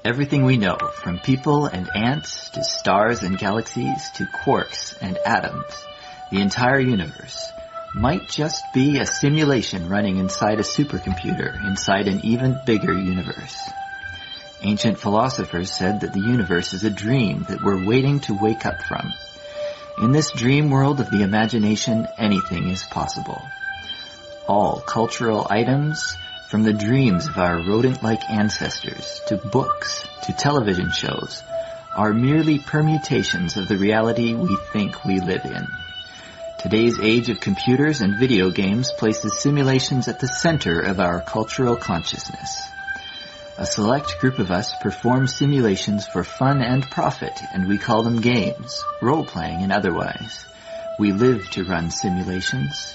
Everything we know, from people and ants to stars and galaxies to quarks and atoms, the entire universe, might just be a simulation running inside a supercomputer inside an even bigger universe. Ancient philosophers said that the universe is a dream that we're waiting to wake up from. In this dream world of the imagination, anything is possible. All cultural items, from the dreams of our rodent-like ancestors, to books, to television shows, are merely permutations of the reality we think we live in. Today's age of computers and video games places simulations at the center of our cultural consciousness. A select group of us perform simulations for fun and profit, and we call them games, role-playing and otherwise. We live to run simulations.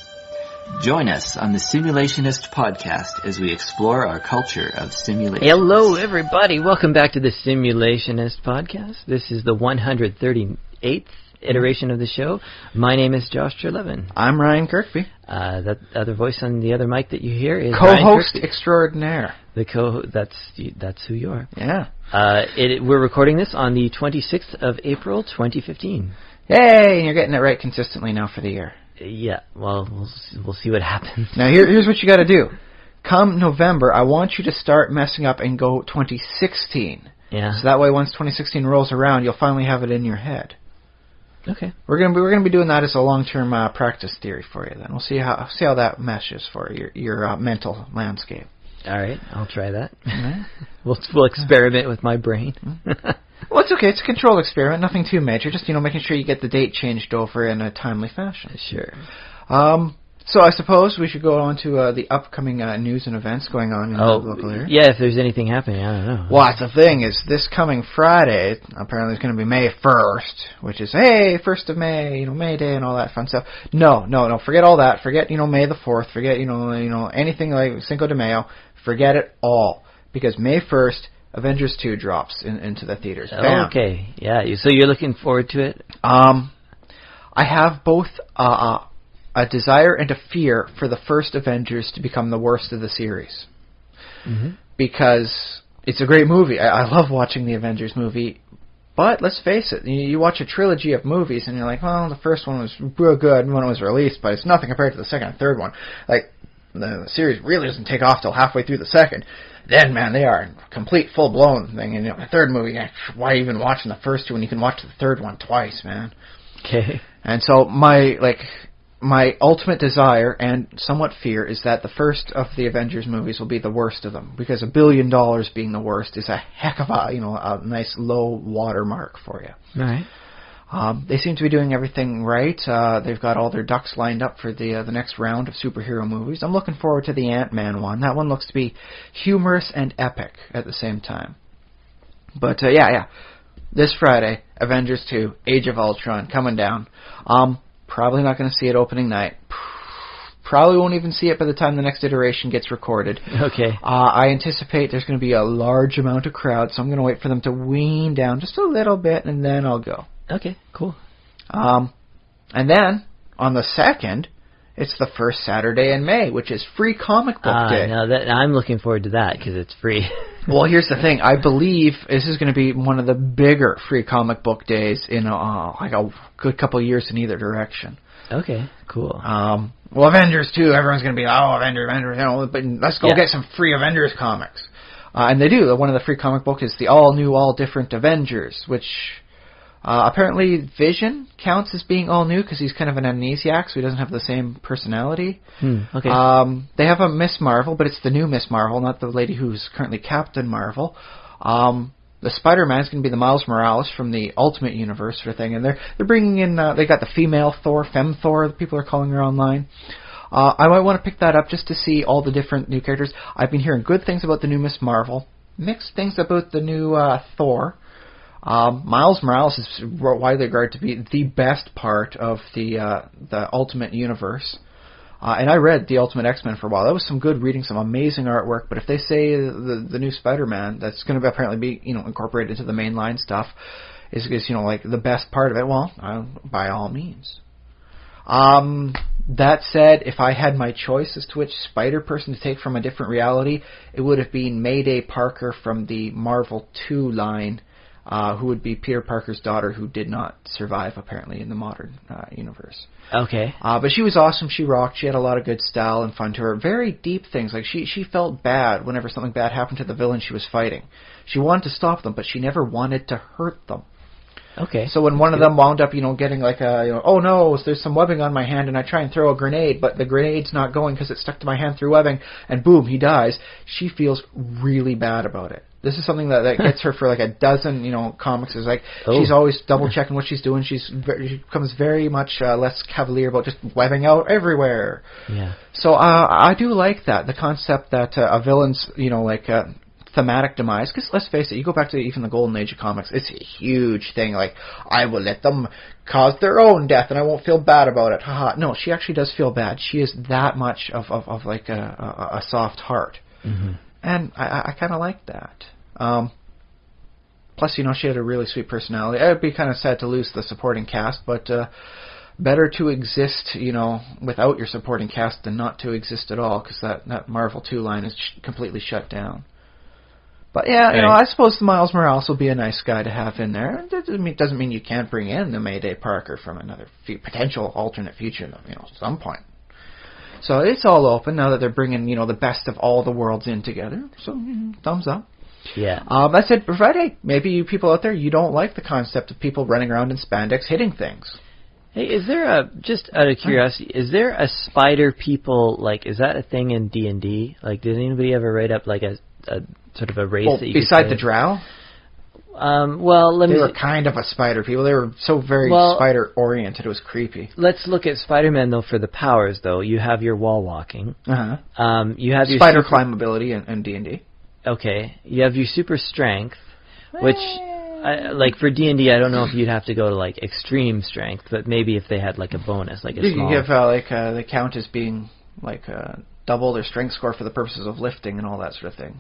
Join us on the Simulationist podcast as we explore our culture of simulation. Hello, everybody. Welcome back to the Simulationist podcast. This is the 138th iteration of the show. My name is Josh Trelevin. I'm Ryan Kirkby. That other voice on the other mic that you hear is co-host extraordinaire. That's who you are. Yeah. We're recording this on the 26th of April, 2015. Yay! You're getting it right consistently now for the year. Yeah. Well, we'll see what happens. Now here's what you got to do. Come November, I want you to start messing up and go 2016. Yeah. So that way, once 2016 rolls around, you'll finally have it in your head. Okay. We're gonna be doing that as a long-term practice theory for you. Then we'll see how that meshes for your mental landscape. All right, I'll try that. Mm-hmm. We'll experiment with my brain. Well, it's okay. It's a controlled experiment. Nothing too major. Just making sure you get the date changed over in a timely fashion. Sure. So I suppose we should go on to the upcoming news and events going on in the local area. Yeah, if there's anything happening, I don't know. Well, that's the thing is this coming Friday, apparently it's going to be May 1st, which is, hey, 1st of May, May Day and all that fun stuff. No, forget all that. Forget, May the 4th. Forget, anything like Cinco de Mayo. Forget it all. Because May 1st, Avengers 2 drops into the theaters. Bam. Okay, yeah, so you're looking forward to it? I have both a desire and a fear for the first Avengers to become the worst of the series. Mm-hmm. Because it's a great movie. I love watching the Avengers movie. But let's face it, you watch a trilogy of movies and you're like, well, the first one was real good when it was released, but it's nothing compared to the second and third one. Like, the series really doesn't take off till halfway through the second. Then, man, they are a complete full-blown thing. And the third movie, why even watching the first two when you can watch the third one twice, man? Okay. And so my ultimate desire and somewhat fear is that the first of the Avengers movies will be the worst of them, because $1 billion being the worst is a heck of a nice low watermark for you. All right. They seem to be doing everything right. They've got all their ducks lined up for the next round of superhero movies. I'm looking forward to the Ant-Man one. That one looks to be humorous and epic at the same time. But yeah. This Friday, Avengers 2, Age of Ultron, coming down. Probably not going to see it opening night. Probably won't even see it by the time the next iteration gets recorded. Okay. I anticipate there's going to be a large amount of crowd, so I'm going to wait for them to wean down just a little bit, and then I'll go. Okay, cool. And then, on the 2nd, it's the first Saturday in May, which is Free Comic Book Day. Now I'm looking forward to that, because it's free. Well, here's the thing. I believe this is going to be one of the bigger Free Comic Book Days in a good couple of years in either direction. Okay, cool. Well, Avengers 2, everyone's going to be, Avengers, but let's go get some free Avengers comics. And they do. One of the free comic book is the all-new, all-different Avengers, which apparently Vision counts as being all-new because he's kind of an amnesiac, so he doesn't have the same personality. Okay. They have a Miss Marvel, but it's the new Miss Marvel, not the lady who's currently Captain Marvel. The Spider-Man is going to be the Miles Morales from the Ultimate Universe sort of thing, and they're bringing in, they got the female Thor, Femme Thor, the people are calling her online. I might want to pick that up just to see all the different new characters. I've been hearing good things about the new Miss Marvel, mixed things about the new Thor. Miles Morales is widely regarded to be the best part of the Ultimate Universe. And I read The Ultimate X-Men for a while. That was some good reading, some amazing artwork. But if they say the new Spider-Man, that's going to apparently be incorporated into the mainline stuff, is like the best part of it, well, by all means. That said, if I had my choice as to which spider person to take from a different reality, it would have been Mayday Parker from the Marvel 2 line, who would be Peter Parker's daughter, who did not survive, apparently, in the modern universe. Okay. But she was awesome. She rocked. She had a lot of good style and fun to her. Very deep things. Like, she felt bad whenever something bad happened to the villain she was fighting. She wanted to stop them, but she never wanted to hurt them. Okay. So when one of them wound up, getting like oh no, there's some webbing on my hand, and I try and throw a grenade, but the grenade's not going because it's stuck to my hand through webbing, and boom, he dies. She feels really bad about it. This is something that gets her for like a dozen, comics. Is like she's always double checking what she's doing. She becomes very much less cavalier about just webbing out everywhere. Yeah. So I do like that, the concept that a villain's thematic demise, because let's face it, you go back to even the golden age of comics, it's a huge thing, like, I will let them cause their own death and I won't feel bad about it, haha. No, she actually does feel bad. She is that much of like a soft heart. Mm-hmm. And I kind of like that. Plus, she had a really sweet personality. It would be kind of sad to lose the supporting cast, but better to exist, without your supporting cast than not to exist at all, because that Marvel 2 line is completely shut down. But yeah, I suppose the Miles Morales will be a nice guy to have in there. It doesn't mean you can't bring in the Mayday Parker from another potential alternate future, at some point. So it's all open now that they're bringing, the best of all the worlds in together. So thumbs up. Yeah. That said, Friday, maybe you people out there, you don't like the concept of people running around in spandex hitting things. Hey, is there just out of curiosity, is there a spider people, is that a thing in D&D? Did anybody ever write up, a sort of a race that you beside could the drow? They were kind of a spider people. They were so very spider-oriented, it was creepy. Let's look at Spider-Man, though, for the powers, though. You have your wall walking. Uh-huh. You have your spider climbability in D&D. Okay. You have your super strength, which, for D&D, I don't know if you'd have to go to, extreme strength, but maybe if they had, a bonus, a small... You can give, the count as being, double their strength score for the purposes of lifting and all that sort of thing.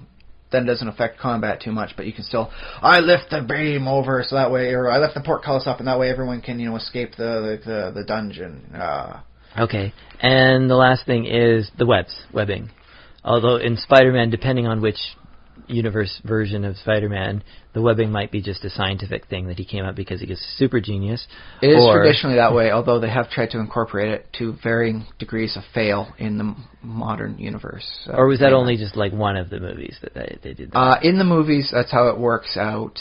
Then it doesn't affect combat too much, but you can still, I lift the beam over so that way, or I lift the portcullis up and that way everyone can, escape the dungeon. Okay. And the last thing is the webbing. Although in Spider-Man, depending on which universe version of Spider-Man, the webbing might be just a scientific thing that he came up because he is super genius. It is traditionally that way, although they have tried to incorporate it to varying degrees of fail in the modern universe. Or was that only just one of the movies that they did that? In the movies, that's how it works out.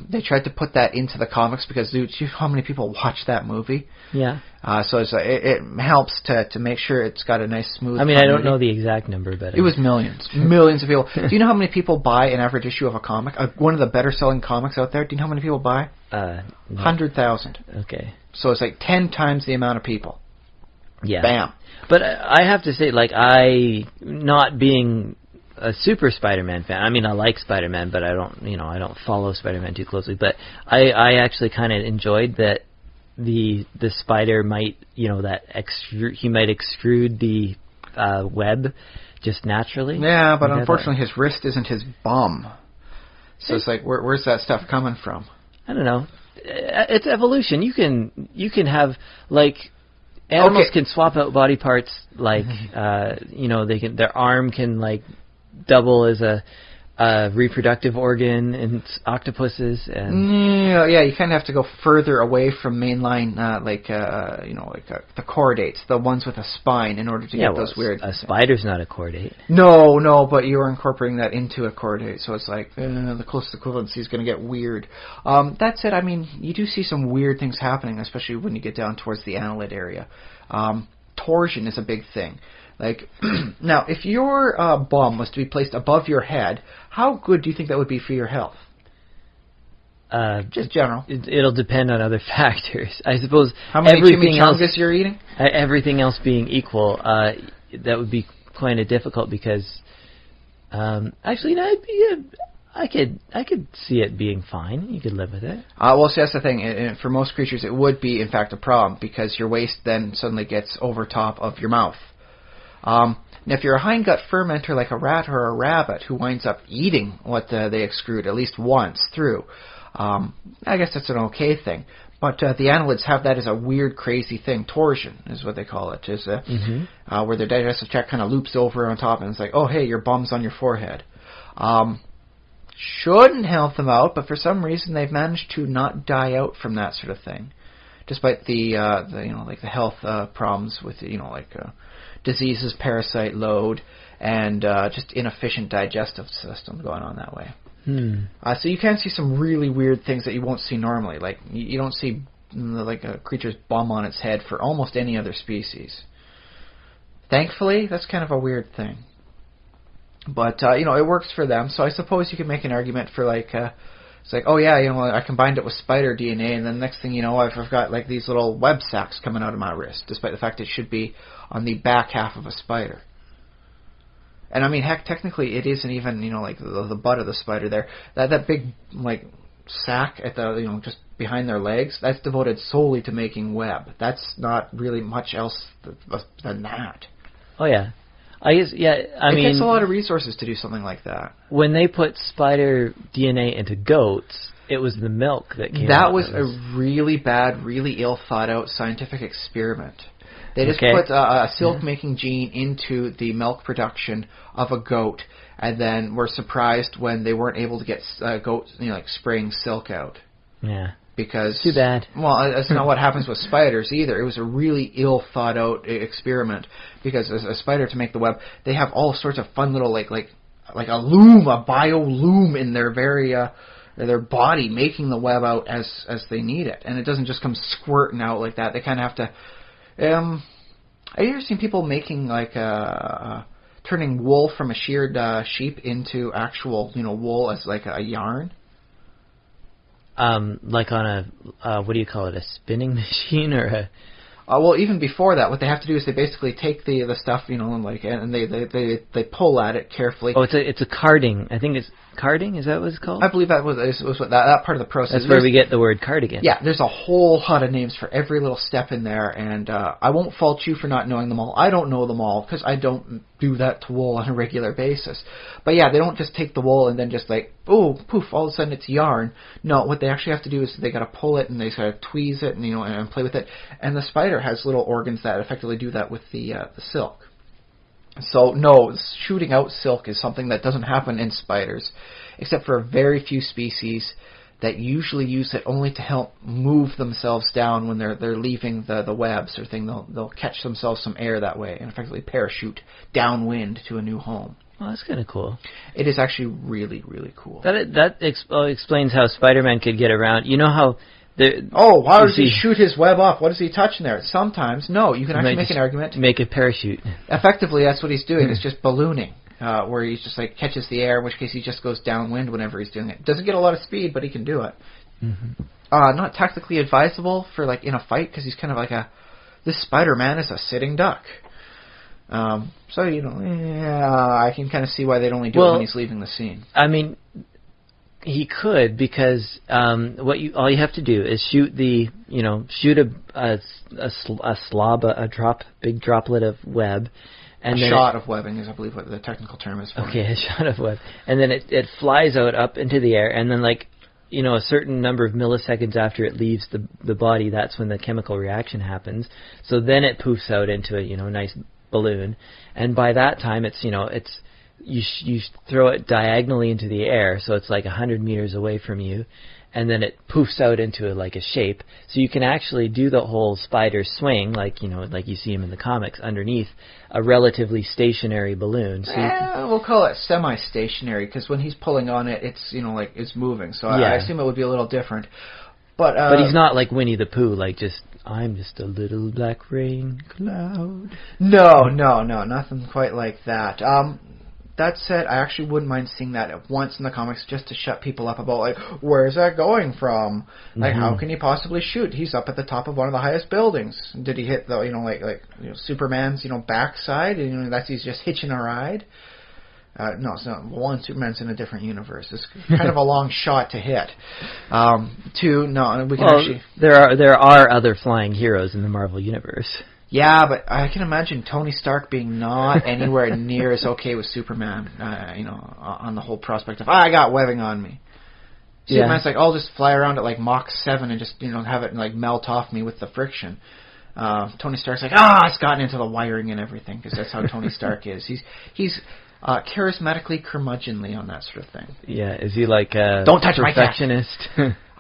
They tried to put that into the comics because, dude, you know how many people watch that movie? Yeah. So it helps to make sure it's got a nice smooth. I mean, I don't know the exact number, but it was millions of people. Do you know how many people buy an average issue of a comic? One of the better selling comics out there. Do you know how many people buy? 100,000. Okay. So it's 10 times the amount of people. Yeah. Bam. But I have to say, I not being a super Spider-Man fan. I mean, I like Spider-Man, but I don't follow Spider-Man too closely. But I actually kind of enjoyed that. The spider might, he might extrude the web just naturally. Yeah, but unfortunately his wrist isn't his bum. So it's where's that stuff coming from? I don't know. It's evolution. You can have animals can swap out body parts. They can their arm can double as a reproductive organ in octopuses. And yeah, you kind of have to go further away from mainline, the chordates, the ones with a spine, in order to get those weird. A spider's not a chordate. No, but you're incorporating that into a chordate, so it's the closest equivalency is going to get weird. That said, I mean, you do see some weird things happening, especially when you get down towards the annelid area. Torsion is a big thing. Now, if your bomb was to be placed above your head, how good do you think that would be for your health? Just general. It'll depend on other factors. I suppose how many chimichangas you're eating? Everything else being equal, that would be kind of difficult because, actually, no, I could see it being fine. You could live with it. Well, see, that's the thing. For most creatures, it would be, in fact, a problem because your waist then suddenly gets over top of your mouth. Now, if you're a hindgut fermenter like a rat or a rabbit who winds up eating what they excrete at least once through, I guess that's an okay thing. But the annelids have that as a weird, crazy thing. Torsion is what they call it. Is where their digestive tract kind of loops over on top, and it's like, oh, hey, your bum's on your forehead. Shouldn't help them out, but for some reason they've managed to not die out from that sort of thing, despite the health problems with diseases, parasite load, and just inefficient digestive system going on that way. So you can see some really weird things that you won't see normally. Like you don't see like a creature's bum on its head for almost any other species. Thankfully, that's kind of a weird thing. But it works for them. So I suppose you could make an argument for it's like, oh yeah, I combined it with spider DNA, and then next thing you know, I've got like these little web sacs coming out of my wrist, despite the fact it should be on the back half of a spider. And I mean, heck, technically it isn't even like the butt of the spider there. That big like sac at the just behind their legs, that's devoted solely to making web. That's not really much else than that. Oh yeah. I guess, yeah, I mean... It takes a lot of resources to do something like that. When they put spider DNA into goats, it was the milk that came out. That was a really bad, really ill-thought-out scientific experiment. They just put a silk-making gene into the milk production of a goat, and then were surprised when they weren't able to get goats, spraying silk out. Yeah. Because too bad. Well, that's not what happens with spiders either. It was a really ill thought out experiment, because as a spider, to make the web, they have all sorts of fun little like a loom, a bio loom in their their body, making the web out as they need it, and it doesn't just come squirting out like that. They kind of have to. Have you ever seen people making turning wool from a sheared sheep into actual wool as like a yarn? Like on a what do you call it? A spinning machine or a? Well, even before that, what they have to do is they basically take the stuff, and they pull at it carefully. Oh, it's a carding. I think it's carding. Is that what it's called? I believe that was what that part of the process. That's where we get the word cardigan. Yeah, there's a whole lot of names for every little step in there, and I won't fault you for not knowing them all. I don't know them all because I don't do that to wool on a regular basis. But yeah, they don't just take the wool and then just like, oh, poof, all of a sudden it's yarn. No, what they actually have to do is they got to pull it and they sort of tweeze it and play with it. And the spider has little organs that effectively do that with the silk. So no, shooting out silk is something that doesn't happen in spiders, except for a very few species that usually use it only to help move themselves down when they're leaving the webs or thing. They'll catch themselves some air that way and effectively parachute downwind to a new home. Oh, that's kind of cool. It is actually really, really cool. That explains how Spider-Man could get around. You know how... why does he shoot his web off? What is he touching there? Sometimes, no. You can actually make an argument. Make a parachute. Effectively, that's what he's doing. It's just ballooning, where he just like catches the air, in which case he just goes downwind whenever he's doing it. Doesn't get a lot of speed, but he can do it. Mm-hmm. Not tactically advisable for like in a fight, because he's kind of like this Spider-Man is a sitting duck. So I can kind of see why they'd only do it when he's leaving the scene. I mean, he could, because all you have to do is shoot a big droplet of web, and a shot of webbing is, I believe, what the technical term is for. Okay, a shot of web, and then it flies out up into the air, and then a certain number of milliseconds after it leaves the body, that's when the chemical reaction happens. So then it poofs out into a nice balloon, and by that time you throw it diagonally into the air, so it's like 100 meters away from you, and then it poofs out into a shape. So you can actually do the whole spider swing, like you see him in the comics, underneath a relatively stationary balloon. So we'll call it semi-stationary, because when he's pulling on it, it's moving. So yeah. I assume it would be a little different. But he's not like Winnie the Pooh, I'm just a little black rain cloud. No, nothing quite like that. That said, I actually wouldn't mind seeing that once in the comics, just to shut people up about where's that going from? How can he possibly shoot? He's up at the top of one of the highest buildings. Did he hit the Superman's backside? And he's just hitching a ride. No, it's not. One, Superman's in a different universe. It's kind of a long shot to hit. Two, no, we can actually. There are other flying heroes in the Marvel universe. Yeah, but I can imagine Tony Stark being not anywhere near as okay with Superman, on the whole prospect of, I got webbing on me. Superman's like, I'll just fly around at like Mach 7 and just, have it like melt off me with the friction. Tony Stark's like, it's gotten into the wiring and everything, because that's how Tony Stark is. He's charismatically curmudgeonly on that sort of thing. Yeah, is he like a Don't touch my tech. perfectionist?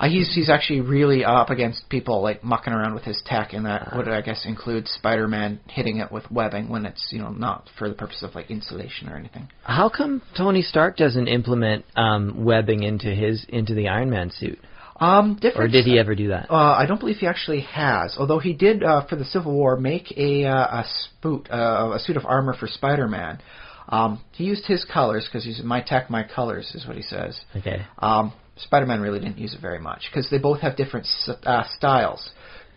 He's actually really up against people like mucking around with his tech, and that would, I guess, include Spider-Man hitting it with webbing when it's not for the purpose of like insulation or anything. How come Tony Stark doesn't implement webbing into the Iron Man suit? Or did he ever do that? I don't believe he actually has. Although he did for the Civil War make a suit of armor for Spider-Man. He used his colors because he's my tech, my colors is what he says. Okay. Spider-Man really didn't use it very much because they both have different styles.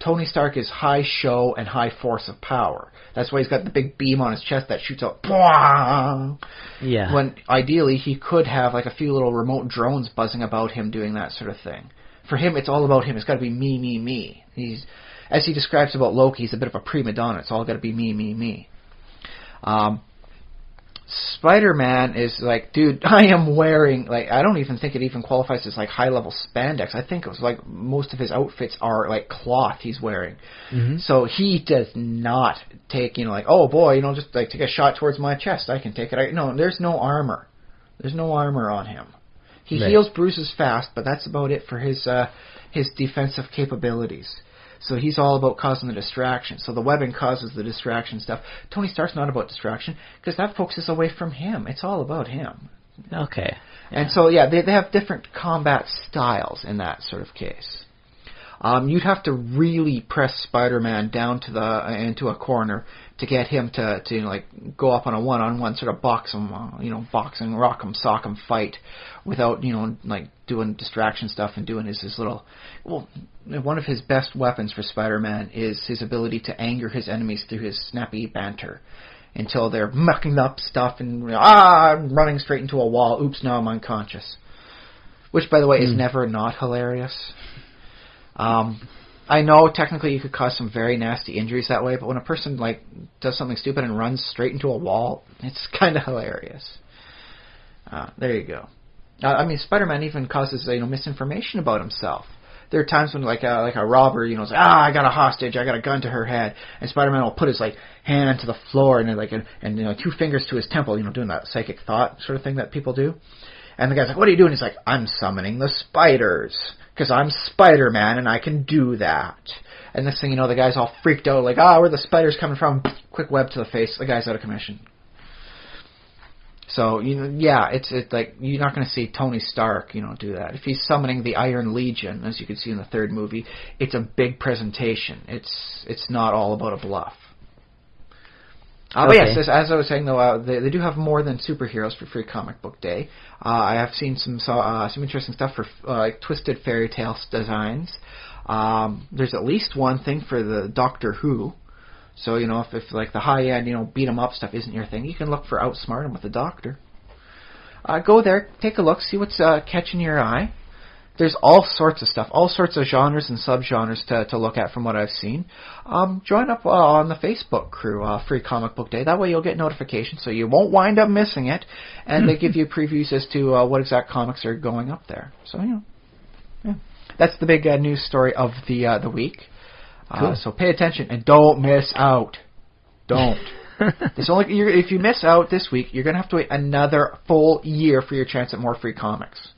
Tony Stark is high show and high force of power. That's why he's got the big beam on his chest that shoots out. Yeah. When ideally he could have like a few little remote drones buzzing about him doing that sort of thing. For him, it's all about him. It's got to be me, me, me. As he describes about Loki, he's a bit of a prima donna. It's all got to be me, me, me. Spider-Man is like, dude, I am wearing, like, I don't even think it even qualifies as like high-level spandex. I think it was like most of his outfits are like cloth he's wearing. Mm-hmm. So he does not take, like, oh boy, just like take a shot towards my chest. I can take it. No, there's no armor. There's no armor on him. He heals bruises fast, but that's about it for his defensive capabilities. So he's all about causing the distraction. So the webbing causes the distraction stuff. Tony Stark's not about distraction because that focuses away from him. It's all about him. Okay. And so, yeah, they have different combat styles in that sort of case. You'd have to really press Spider-Man down into a corner to get him to like go up on a one-on-one sort of boxing rock'em sock'em fight without like doing distraction stuff and doing his little. Well, one of his best weapons for Spider-Man is his ability to anger his enemies through his snappy banter until they're mucking up stuff and I'm running straight into a wall. Oops, now I'm unconscious. Which, by the way, is never not hilarious. I know technically you could cause some very nasty injuries that way, but when a person like does something stupid and runs straight into a wall, it's kind of hilarious. There you go. I mean, Spider-Man even causes misinformation about himself. There are times when like a robber, is like, I got a hostage, I got a gun to her head, and Spider-Man will put his like hand to the floor and like and 2 fingers to his temple, doing that psychic thought sort of thing that people do. And the guy's like, what are you doing? He's like, I'm summoning the spiders. Because I'm Spider-Man and I can do that. And next thing you know, the guy's all freaked out, like, where are the spiders coming from? Quick web to the face. The guy's out of commission. So, it's like, you're not going to see Tony Stark, do that. If he's summoning the Iron Legion, as you can see in the 3rd movie, it's a big presentation. It's not all about a bluff. But yes, as I was saying, though, they do have more than superheroes for Free Comic Book Day. I have seen some interesting stuff for like Twisted Fairy Tale designs. There's at least one thing for the Doctor Who. So, if like the high-end, beat 'em up stuff isn't your thing, you can look for Outsmart 'em with the Doctor. Go there, take a look, see what's catching your eye. There's all sorts of stuff, all sorts of genres and subgenres to look at from what I've seen. Join up on the Facebook crew, Free Comic Book Day. That way you'll get notifications so you won't wind up missing it. And they give you previews as to what exact comics are going up there. So, yeah. That's the big news story of the week. Cool. So pay attention and don't miss out. Don't. If you miss out this week, you're going to have to wait another full year for your chance at more free comics.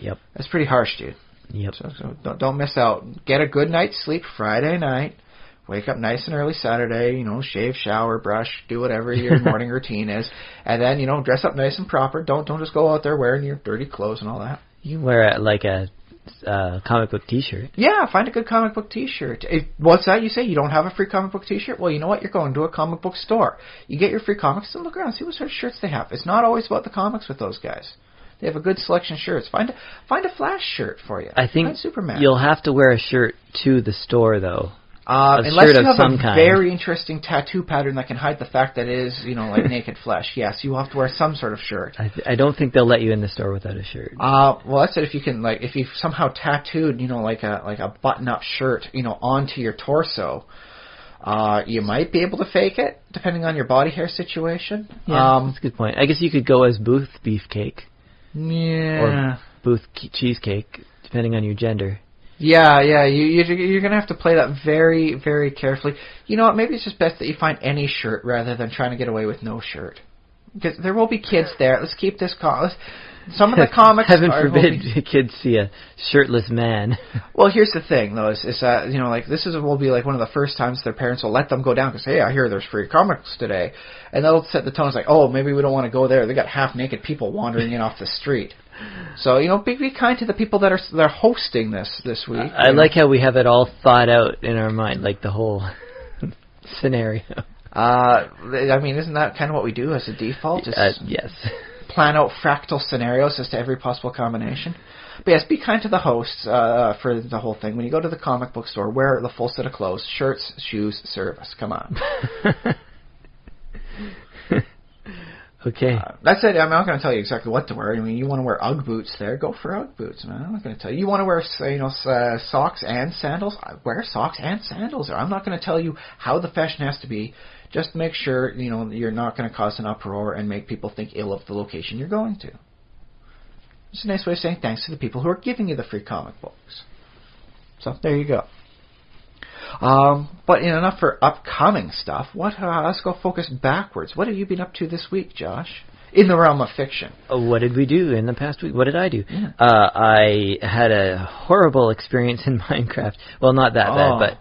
Yep. That's pretty harsh, dude. Yep. So don't miss out. Get a good night's sleep Friday night. Wake up nice and early Saturday. Shave, shower, brush, do whatever your morning routine is, and then dress up nice and proper. Don't just go out there wearing your dirty clothes and all that. You wear like a comic book T-shirt. Yeah, find a good comic book T-shirt. What's that you say? You don't have a free comic book T-shirt? Well, you know what? You're going to a comic book store. You get your free comics and look around, see what sort of shirts they have. It's not always about the comics with those guys. They have a good selection of shirts. Find a Flash shirt for you. I think find Superman. You'll have to wear a shirt to the store, though. Unless you have a very interesting tattoo pattern that can hide the fact that it is, like naked flesh. Yes, you will have to wear some sort of shirt. I don't think they'll let you in the store without a shirt. Well, that's it. If you can, if you somehow tattooed, like a button-up shirt, onto your torso, you might be able to fake it, depending on your body hair situation. Yeah, that's a good point. I guess you could go as Booth Beefcake. Yeah. Booth cheesecake, depending on your gender. Yeah, you're going to have to play that very, very carefully. You know what, maybe it's just best that you find any shirt rather than trying to get away with no shirt. Because there will be kids there. Let's keep this... Some of the comics... Heaven forbid kids see a shirtless man. Well, here's the thing, though, is that, like, will be, like, one of the first times their parents will let them go down, because, hey, I hear there's free comics today. And they'll set the tone, it's like, oh, maybe we don't want to go there. They got half-naked people wandering in off the street. So, be kind to the people that are hosting this week. I like how we have it all thought out in our mind, like the whole scenario. Isn't that kind of what we do as a default? Yes. Plan out fractal scenarios as to every possible combination. But yes, be kind to the hosts for the whole thing. When you go to the comic book store, wear the full set of clothes, shirts, shoes, service. Come on. Okay. That's it. I'm not going to tell you exactly what to wear. You want to wear Ugg boots there, go for Ugg boots, man. I'm not going to tell you. You want to wear, socks and sandals? Wear socks and sandals. I'm not going to tell you how the fashion has to be. Just make sure, you're not going to cause an uproar and make people think ill of the location you're going to. It's a nice way of saying thanks to the people who are giving you the free comic books. So, there you go. But enough for upcoming stuff. Let's go focus backwards. What have you been up to this week, Josh? In the realm of fiction. What did we do in the past week? What did I do? Yeah. I had a horrible experience in Minecraft. Well, not that bad, but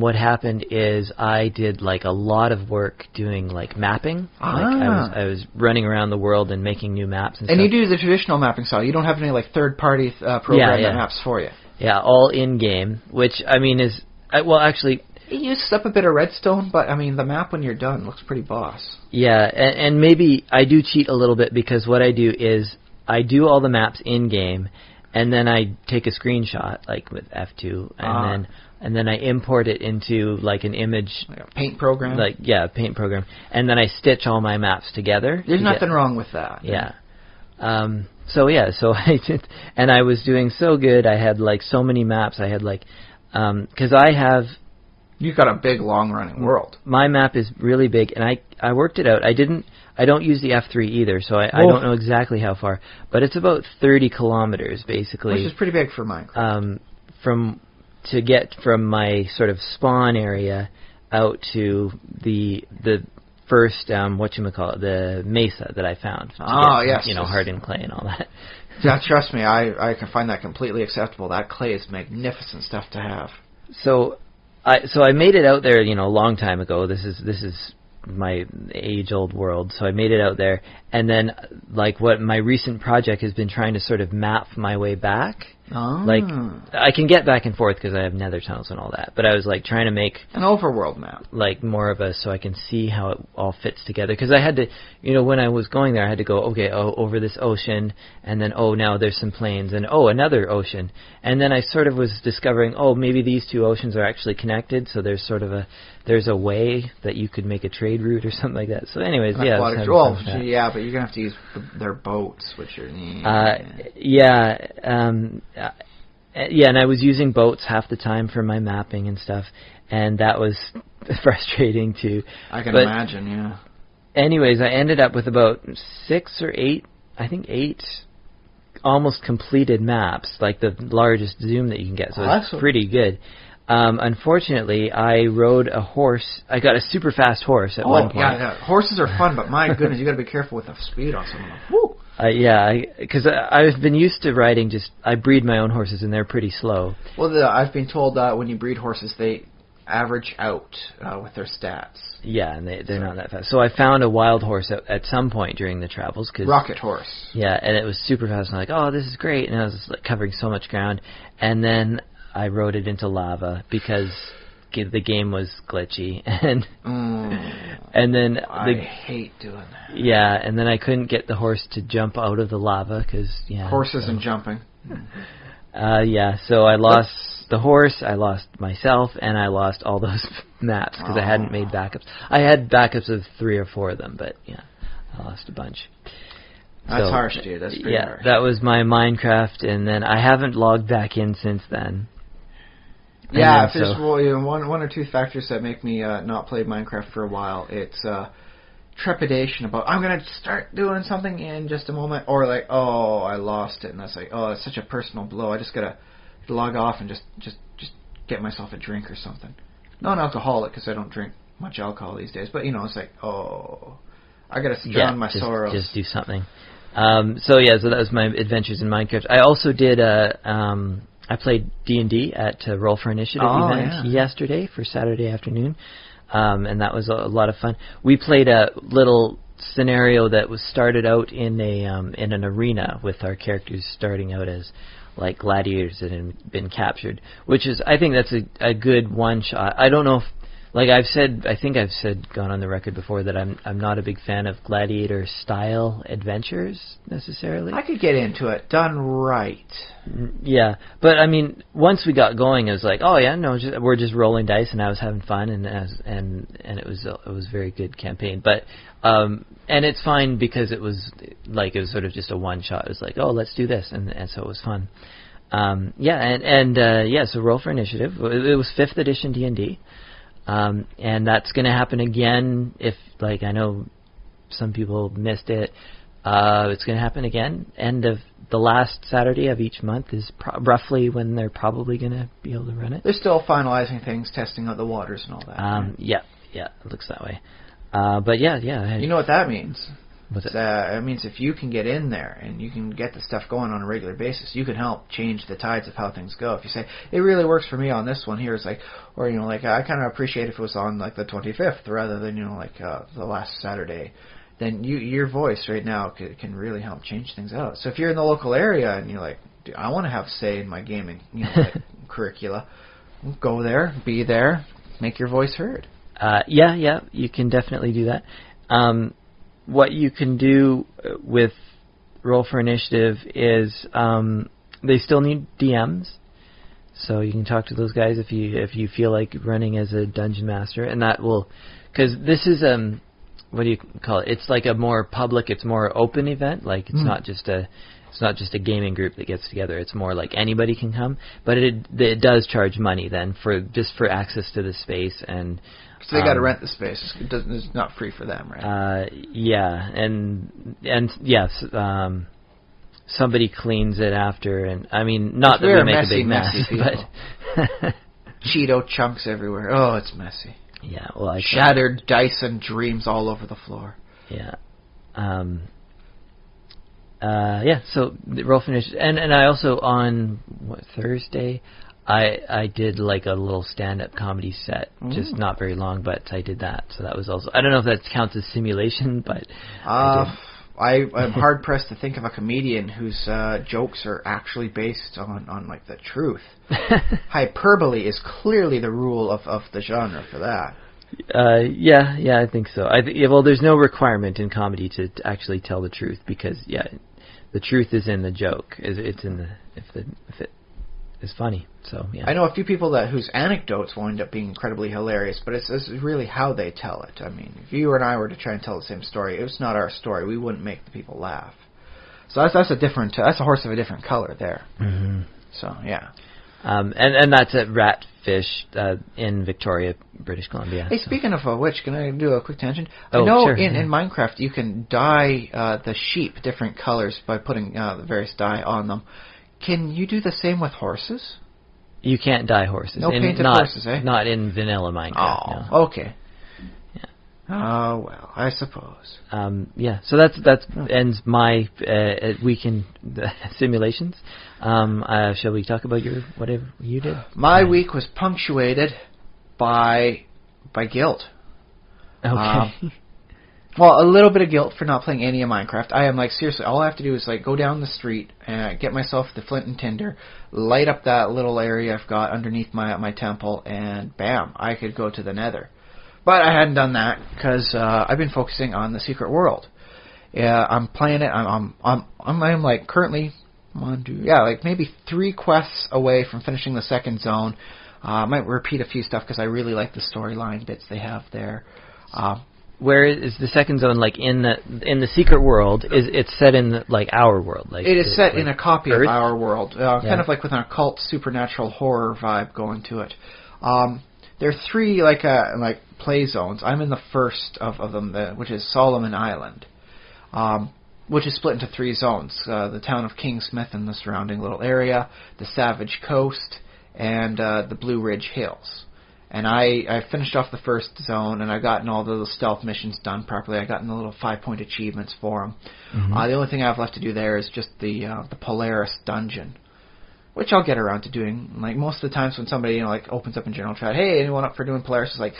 what happened is I did like a lot of work doing like mapping. I was running around the world and making new maps and stuff. And you do the traditional mapping style. You don't have any like third-party program that maps for you. Yeah, all in-game, which is... actually... It uses up a bit of redstone, but, the map when you're done looks pretty boss. Yeah, and maybe I do cheat a little bit because what I do is I do all the maps in-game, and then I take a screenshot, like with F2, and then I import it into, like, an image... Like a paint program? A paint program. And then I stitch all my maps together. There's nothing wrong with that. Yeah. So I did... And I was doing so good. I had, like, so many maps. I had, like... Because I have... You've got a big, long-running world. My map is really big, and I worked it out. I don't use the F3 either, so I don't know exactly how far. But it's about 30 kilometers, basically. Which is pretty big for Minecraft. To get from my sort of spawn area out to the first, the mesa that I found. Yes. Hardened clay and all that. Yeah, trust me, I can find that completely acceptable. That clay is magnificent stuff to have. So I made it out there, a long time ago. This is my age-old world. So I made it out there, and then like what my recent project has been trying to sort of map my way back. Like I can get back and forth because I have nether tunnels and all that. But I was like trying to make an overworld map, like more of so I can see how it all fits together. Because I had to, when I was going there, I had to go over this ocean, and then now there's some plains, and another ocean, and then I sort of was discovering maybe these two oceans are actually connected. So there's sort of there's a way that you could make a trade route or something like that. So anyways, but you're gonna have to use their boats, which are and I was using boats half the time for my mapping and stuff, and that was frustrating too. I can imagine, yeah. Anyways, I ended up with about 6 or 8, I think 8 almost completed maps, like the largest zoom that you can get, so it's pretty good. Unfortunately, I rode a horse. I got a super fast horse at one point. Yeah, horses are fun, but my goodness, you got to be careful with the speed on some of them. Woo! Because I've been used to riding I breed my own horses, and they're pretty slow. Well, I've been told when you breed horses, they average out with their stats. Yeah, and they're not that fast. So I found a wild horse at some point during the travels. Rocket horse. Yeah, and it was super fast. And I'm like, this is great. And I was like covering so much ground. And then I rode it into lava because the game was glitchy, and then I hate doing that. Yeah, and then I couldn't get the horse to jump out of the lava because horses and jumping. So I lost the horse, I lost myself, and I lost all those maps because I hadn't made backups. I had backups of 3 or 4 of them, but I lost a bunch. That's harsh, dude. That's pretty harsh. That was my Minecraft, and then I haven't logged back in since then. Yeah, if there's one or two factors that make me not play Minecraft for a while, it's trepidation about I'm gonna start doing something in just a moment, or like, oh, I lost it, and that's like, oh, it's such a personal blow. I just gotta log off and just get myself a drink or something. Non-alcoholic, because I don't drink much alcohol these days, but it's like, oh, I gotta drown my sorrows. Just do something. So that was my adventures in Minecraft. I also did I played D&D at Roll for Initiative event yesterday for Saturday afternoon. And that was a lot of fun. We played a little scenario that was started out in an arena with our characters starting out as like gladiators that had been captured, which is, I think that's a good one shot. I don't know if, like I think I've said, gone on the record before, that I'm not a big fan of gladiator style adventures necessarily. I could get into it done right. Yeah, but I mean, once we got going, it was like, oh yeah, no, we're just rolling dice, and I was having fun, and it was a very good campaign. But and it's fine because it was sort of just a one shot. It was like, oh, let's do this, and so it was fun. So Roll for Initiative. It was 5th edition D&D. And that's going to happen again if, like, I know some people missed it. It's going to happen again. End of the last Saturday of each month is roughly when they're probably going to be able to run it. They're still finalizing things, testing out the waters and all that. Right? Yeah, it looks that way. But yeah. You know what that means? What's it? It means if you can get in there and you can get the stuff going on a regular basis, you can help change the tides of how things go. If you say, it really works for me on this one here, it's like, or, I kind of appreciate if it was on, like, the 25th rather than, the last Saturday, then your voice right now can really help change things out. So if you're in the local area and you're like, dude, I want to have say in my gaming, curricula, go there, be there, make your voice heard. Yeah, you can definitely do that. What you can do with Roll for Initiative is they still need DMs, so you can talk to those guys if you feel like running as a dungeon master, and that will, because this is what do you call it? It's like a more public, it's more open event. Like it's not just a gaming group that gets together. It's more like anybody can come, but it does charge money then for access to the space and. So they got to rent the space. It's not free for them, right? Yeah, and yes, somebody cleans it after, and I mean, not that we make a big mess, but Cheeto chunks everywhere. Oh, it's messy. Yeah, well, shattered dice and dreams all over the floor. Yeah. So the Roll for Initiative, and I also on Thursday. I did like a little stand-up comedy set, just not very long, but I did that. So that was also, I don't know if that counts as simulation, but I'm hard-pressed to think of a comedian whose jokes are actually based on like the truth. Hyperbole is clearly the rule of the genre for that. Yeah, I think so. Well, there's no requirement in comedy to actually tell the truth because, the truth is in the joke. It's in the if it is funny. So yeah. I know a few people whose anecdotes will end up being incredibly hilarious, but it's really how they tell it. I mean, if you and I were to try and tell the same story, it's not our story. We wouldn't make the people laugh. So that's a horse of a different color there. Mm-hmm. So yeah. And that's at Ratfish in Victoria, British Columbia. Hey, speaking of which, can I do a quick tangent? Oh, I know sure. in Minecraft you can dye the sheep different colors by putting the various dye on them. Can you do the same with horses? You can't dye horses. No painted horses, eh? Not in vanilla Minecraft. Oh, no. okay. Yeah. Oh, well, I suppose. So that ends my weekend simulations. Shall we talk about whatever you did? My week was punctuated by guilt. Okay. Well, a little bit of guilt for not playing any of Minecraft. I am like, seriously, all I have to do is like go down the street and get myself the flint and tinder, light up that little area I've got underneath my temple, and bam, I could go to the nether. But I hadn't done that because I've been focusing on the secret world. Yeah, I'm playing it. I'm like currently like maybe 3 quests away from finishing the second zone. I might repeat a few stuff because I really like the storyline bits they have there. Where is the second zone? Like in the secret world? It's set in like our world? Like it is set in a copy Earth? of our world, kind of like with an occult, supernatural horror vibe going to it. there are 3 like play zones. I'm in the first of them, which is Solomon Island, which is split into 3 zones: the town of Kingsmith and the surrounding little area, the Savage Coast, and the Blue Ridge Hills. And I finished off the first zone, and I've gotten all the little stealth missions done properly. I've gotten the little 5-point achievements for them. The only thing I have left to do there is just the Polaris dungeon, which I'll get around to doing. Like, most of the times when somebody, like, opens up in general chat, hey, anyone up for doing Polaris? It's like,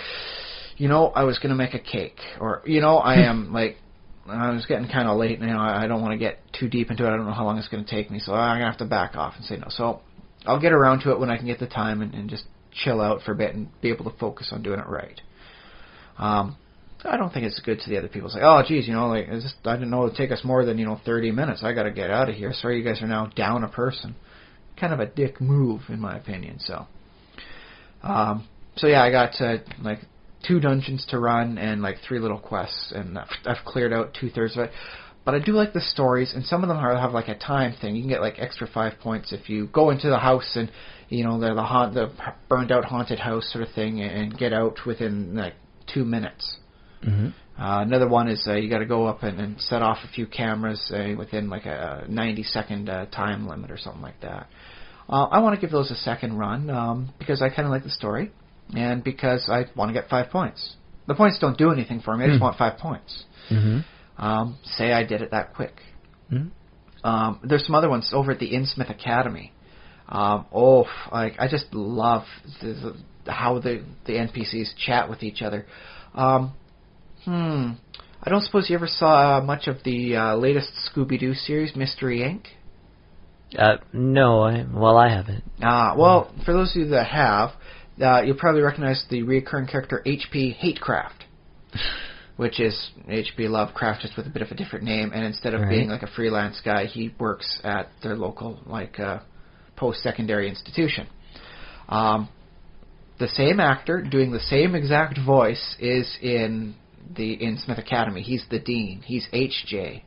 I was going to make a cake. Or, I am, like, I was getting kind of late, and, I don't want to get too deep into it. I don't know how long it's going to take me, so I'm going to have to back off and say no. So I'll get around to it when I can get the time and just chill out for a bit and be able to focus on doing it right. I don't think it's good to the other people. It's like, oh, geez, like, I didn't know it would take us more than, 30 minutes. I got to get out of here. Sorry, you guys are now down a person. Kind of a dick move, in my opinion. So yeah, I got, 2 dungeons to run and, 3 little quests, and I've cleared out 2/3 of it. But I do like the stories, and some of them have, a time thing. You can get, extra 5 points if you go into the house and, they're the burned-out haunted house sort of thing, and get out within, 2 minutes. Another one is you got to go up and set off a few cameras within, a 90-second time limit or something like that. I want to give those a second run because I kind of like the story, and because I want to get 5 points. The points don't do anything for me. I just want 5 points. Say I did it that quick. There's some other ones over at the Innsmouth Academy. I just love how the NPCs chat with each other. I don't suppose you ever saw much of the latest Scooby-Doo series, Mystery Inc.? No, I haven't. Well, for those of you that have, you'll probably recognize the recurring character H.P. Hatecraft, which is H.P. Lovecraft just with a bit of a different name, and instead of being a freelance guy, he works at their local post-secondary institution. The same actor doing the same exact voice is in the Innsmouth Academy. He's the dean. He's H.J.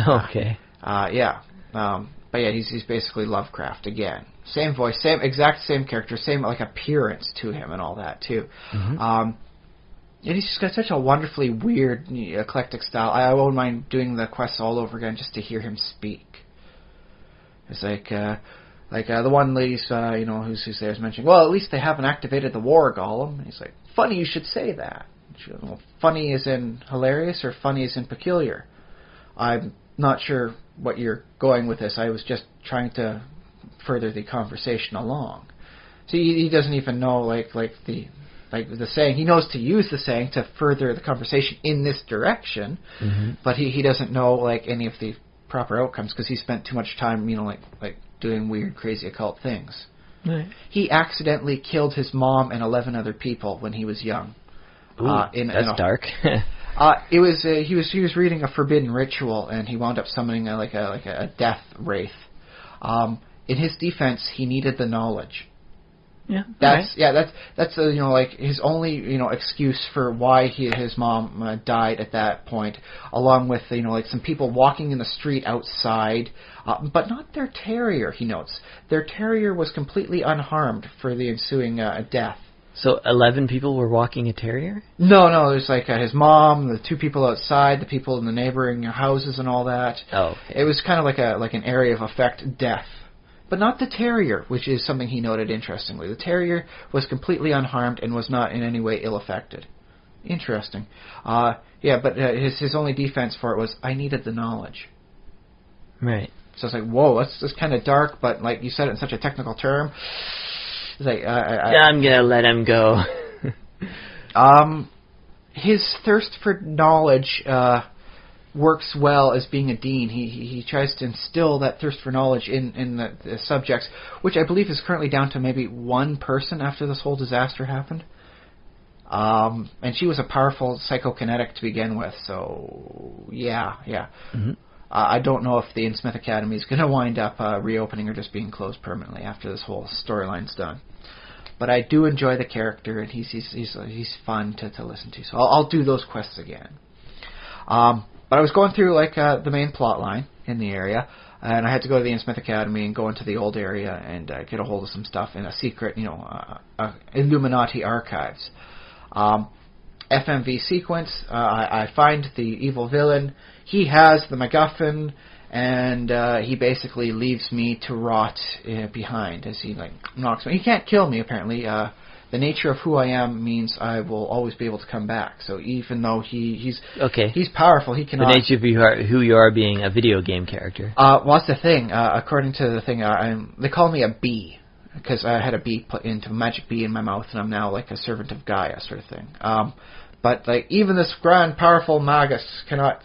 Okay. Yeah. But yeah, he's basically Lovecraft again. Same voice, same character, same appearance to him and all that too. And he's just got such a wonderfully weird, eclectic style. I wouldn't mind doing the quests all over again just to hear him speak. It's the one lady, who's there is mentioning, well, at least they haven't activated the war golem. And he's like, funny you should say that. She goes, well, funny as in hilarious or funny as in peculiar? I'm not sure what you're going with this. I was just trying to further the conversation along. So he doesn't even know the saying. He knows to use the saying to further the conversation in this direction, but he doesn't know any of the proper outcomes because he spent too much time doing weird, crazy occult things. Right. He accidentally killed his mom and 11 other people when he was young. Ooh, that's dark. It was he was reading a forbidden ritual, and he wound up summoning a death wraith. In his defense, he needed the knowledge. Yeah. That's his only excuse for why his mom died at that point, along with some people walking in the street outside, but not their terrier. He notes their terrier was completely unharmed for the ensuing death. So 11 people were walking a terrier? No, there's his mom, the 2 people outside, the people in the neighboring houses, and all that. Oh. Okay. It was kind of like an area of effect death. But not the terrier, which is something he noted interestingly. The terrier was completely unharmed and was not in any way ill-affected. Interesting. But his only defense for it was, I needed the knowledge. Right. So it's like, whoa, that's kind of dark, but you said it in such a technical term. It's like, I'm going to let him go. His thirst for knowledge works well as being a dean. He tries to instill that thirst for knowledge in the subjects, which I believe is currently down to maybe 1 person after this whole disaster happened. And she was a powerful psychokinetic to begin with, so yeah. I don't know if the Innsmouth Academy is going to wind up reopening or just being closed permanently after this whole storyline's done. But I do enjoy the character, and he's fun to listen to, so I'll do those quests again. But I was going through the main plot line, in the area, and I had to go to the Ian Smith Academy and go into the old area and get a hold of some stuff in a secret, Illuminati archives. FMV sequence, I find the evil villain. He has the MacGuffin, and he basically leaves me to rot behind as he knocks me. He can't kill me, apparently. The nature of who I am means I will always be able to come back. So even though he's powerful, he cannot. The nature of who you are being a video game character. Well, that's the thing. According to the thing, they call me a bee because I had a bee put into a magic bee in my mouth, and I'm now like a servant of Gaia sort of thing. But even this grand, powerful Magus cannot,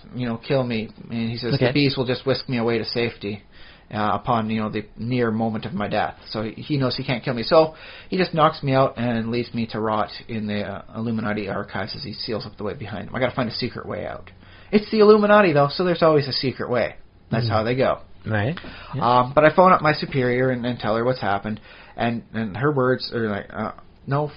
kill me. And he says the bees will just whisk me away to safety upon, the near moment of my death. So he knows he can't kill me. So he just knocks me out and leaves me to rot in the Illuminati archives as he seals up the way behind him. I got to find a secret way out. It's the Illuminati though, so there's always a secret way. That's how they go. Right. Yeah. But I phone up my superior and tell her what's happened, and her words are like, no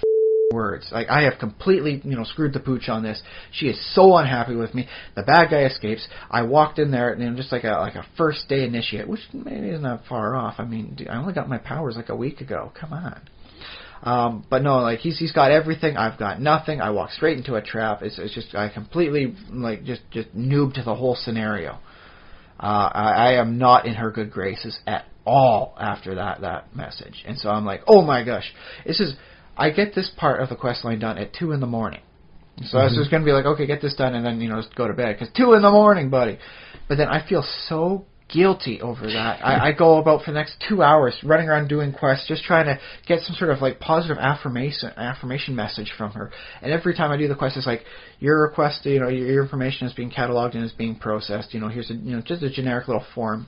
words. Like, I have completely, screwed the pooch on this. She is so unhappy with me. The bad guy escapes. I walked in there, just like a first day initiate, which maybe isn't that far off. I mean, I only got my powers like a week ago. Come on. But no, he's got everything. I've got nothing. I walk straight into a trap. It's just I completely just noobed the whole scenario. I am not in her good graces at all after that message, and so I'm like, oh my gosh, I get this part of the quest line done at 2 a.m. So I was just going to be like, okay, get this done, and then, just go to bed. Because 2 a.m, buddy. But then I feel so guilty over that. I go about for the next 2 hours running around doing quests, just trying to get some sort of positive affirmation message from her. And every time I do the quest, it's like, your request, your information is being cataloged and is being processed. Here's just a generic little form.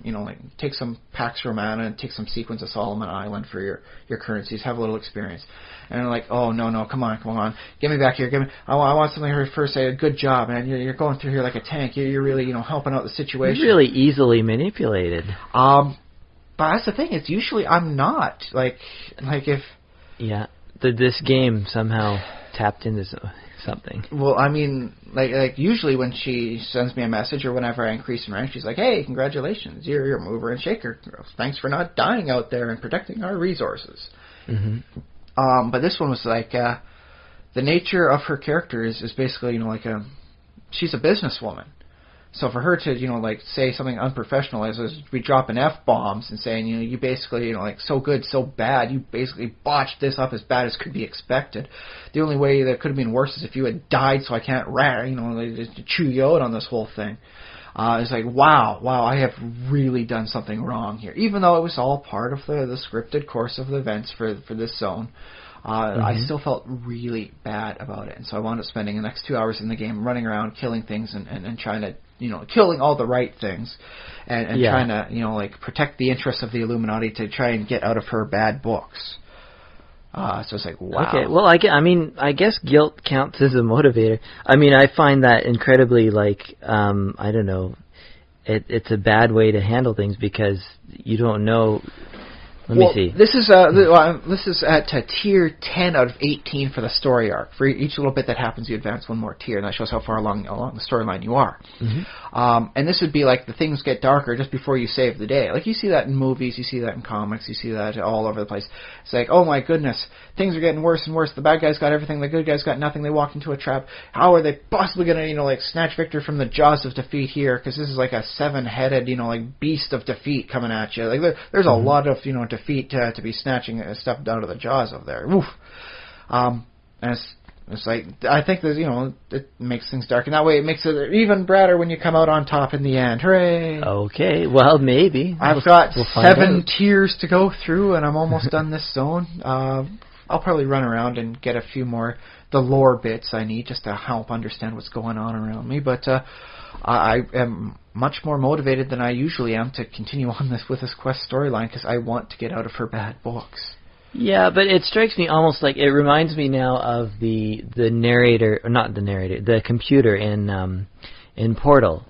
Take some Pax Romana and take some sequence of Solomon Island for your currencies. Have a little experience. And they're like, oh no, come on, get me back here. I want something here first. Say, good job, man. You're going through here like a tank. You're really helping out the situation. You're really easily manipulated. But that's the thing. It's usually I'm not if. Yeah, this game somehow tapped into something. Well, I mean, usually when she sends me a message or whenever I increase in rank, she's like, hey, congratulations, you're a mover and shaker. Thanks for not dying out there and protecting our resources. Mm-hmm. But this one was the nature of her character is basically, she's a businesswoman. So for her to, say something unprofessional as be dropping F-bombs and saying, you basically, so good, so bad, you basically botched this up as bad as could be expected. The only way that could have been worse is if you had died, so I can't, to chew you out on this whole thing. It's like, wow, I have really done something wrong here. Even though it was all part of the scripted course of the events for this zone, I still felt really bad about it. And so I wound up spending the next 2 hours in the game running around, killing things and trying to, killing all the right things and trying to, protect the interests of the Illuminati to try and get out of her bad books. So it's like, wow. Okay, well, I guess guilt counts as a motivator. I find that incredibly, I don't know, it's a bad way to handle things because you don't know. Let me see. This is at tier 10 out of 18 for the story arc. For each little bit that happens, you advance one more tier, and that shows how far along the storyline you are. Mm-hmm. And this would be the things get darker just before you save the day. You see that in movies, you see that in comics, you see that all over the place. It's like, oh my goodness, things are getting worse and worse. The bad guys got everything, the good guys got nothing. They walked into a trap. How are they possibly going to, snatch victory from the jaws of defeat here? Because this is like a 7-headed, beast of defeat coming at you. There's a lot of, defeat to be snatching stuff out of the jaws of there. Oof. And it's like, I think that, it makes things dark. And that way it makes it even brighter when you come out on top in the end. Hooray! Okay, well, maybe. I've got 7 tiers to go through, and I'm almost done this zone. I'll probably run around and get a few more the lore bits I need just to help understand what's going on around me. But I am much more motivated than I usually am to continue on with this quest storyline because I want to get out of her bad books. Yeah, but it strikes me almost like it reminds me now of the narrator, or not the narrator, the computer in Portal,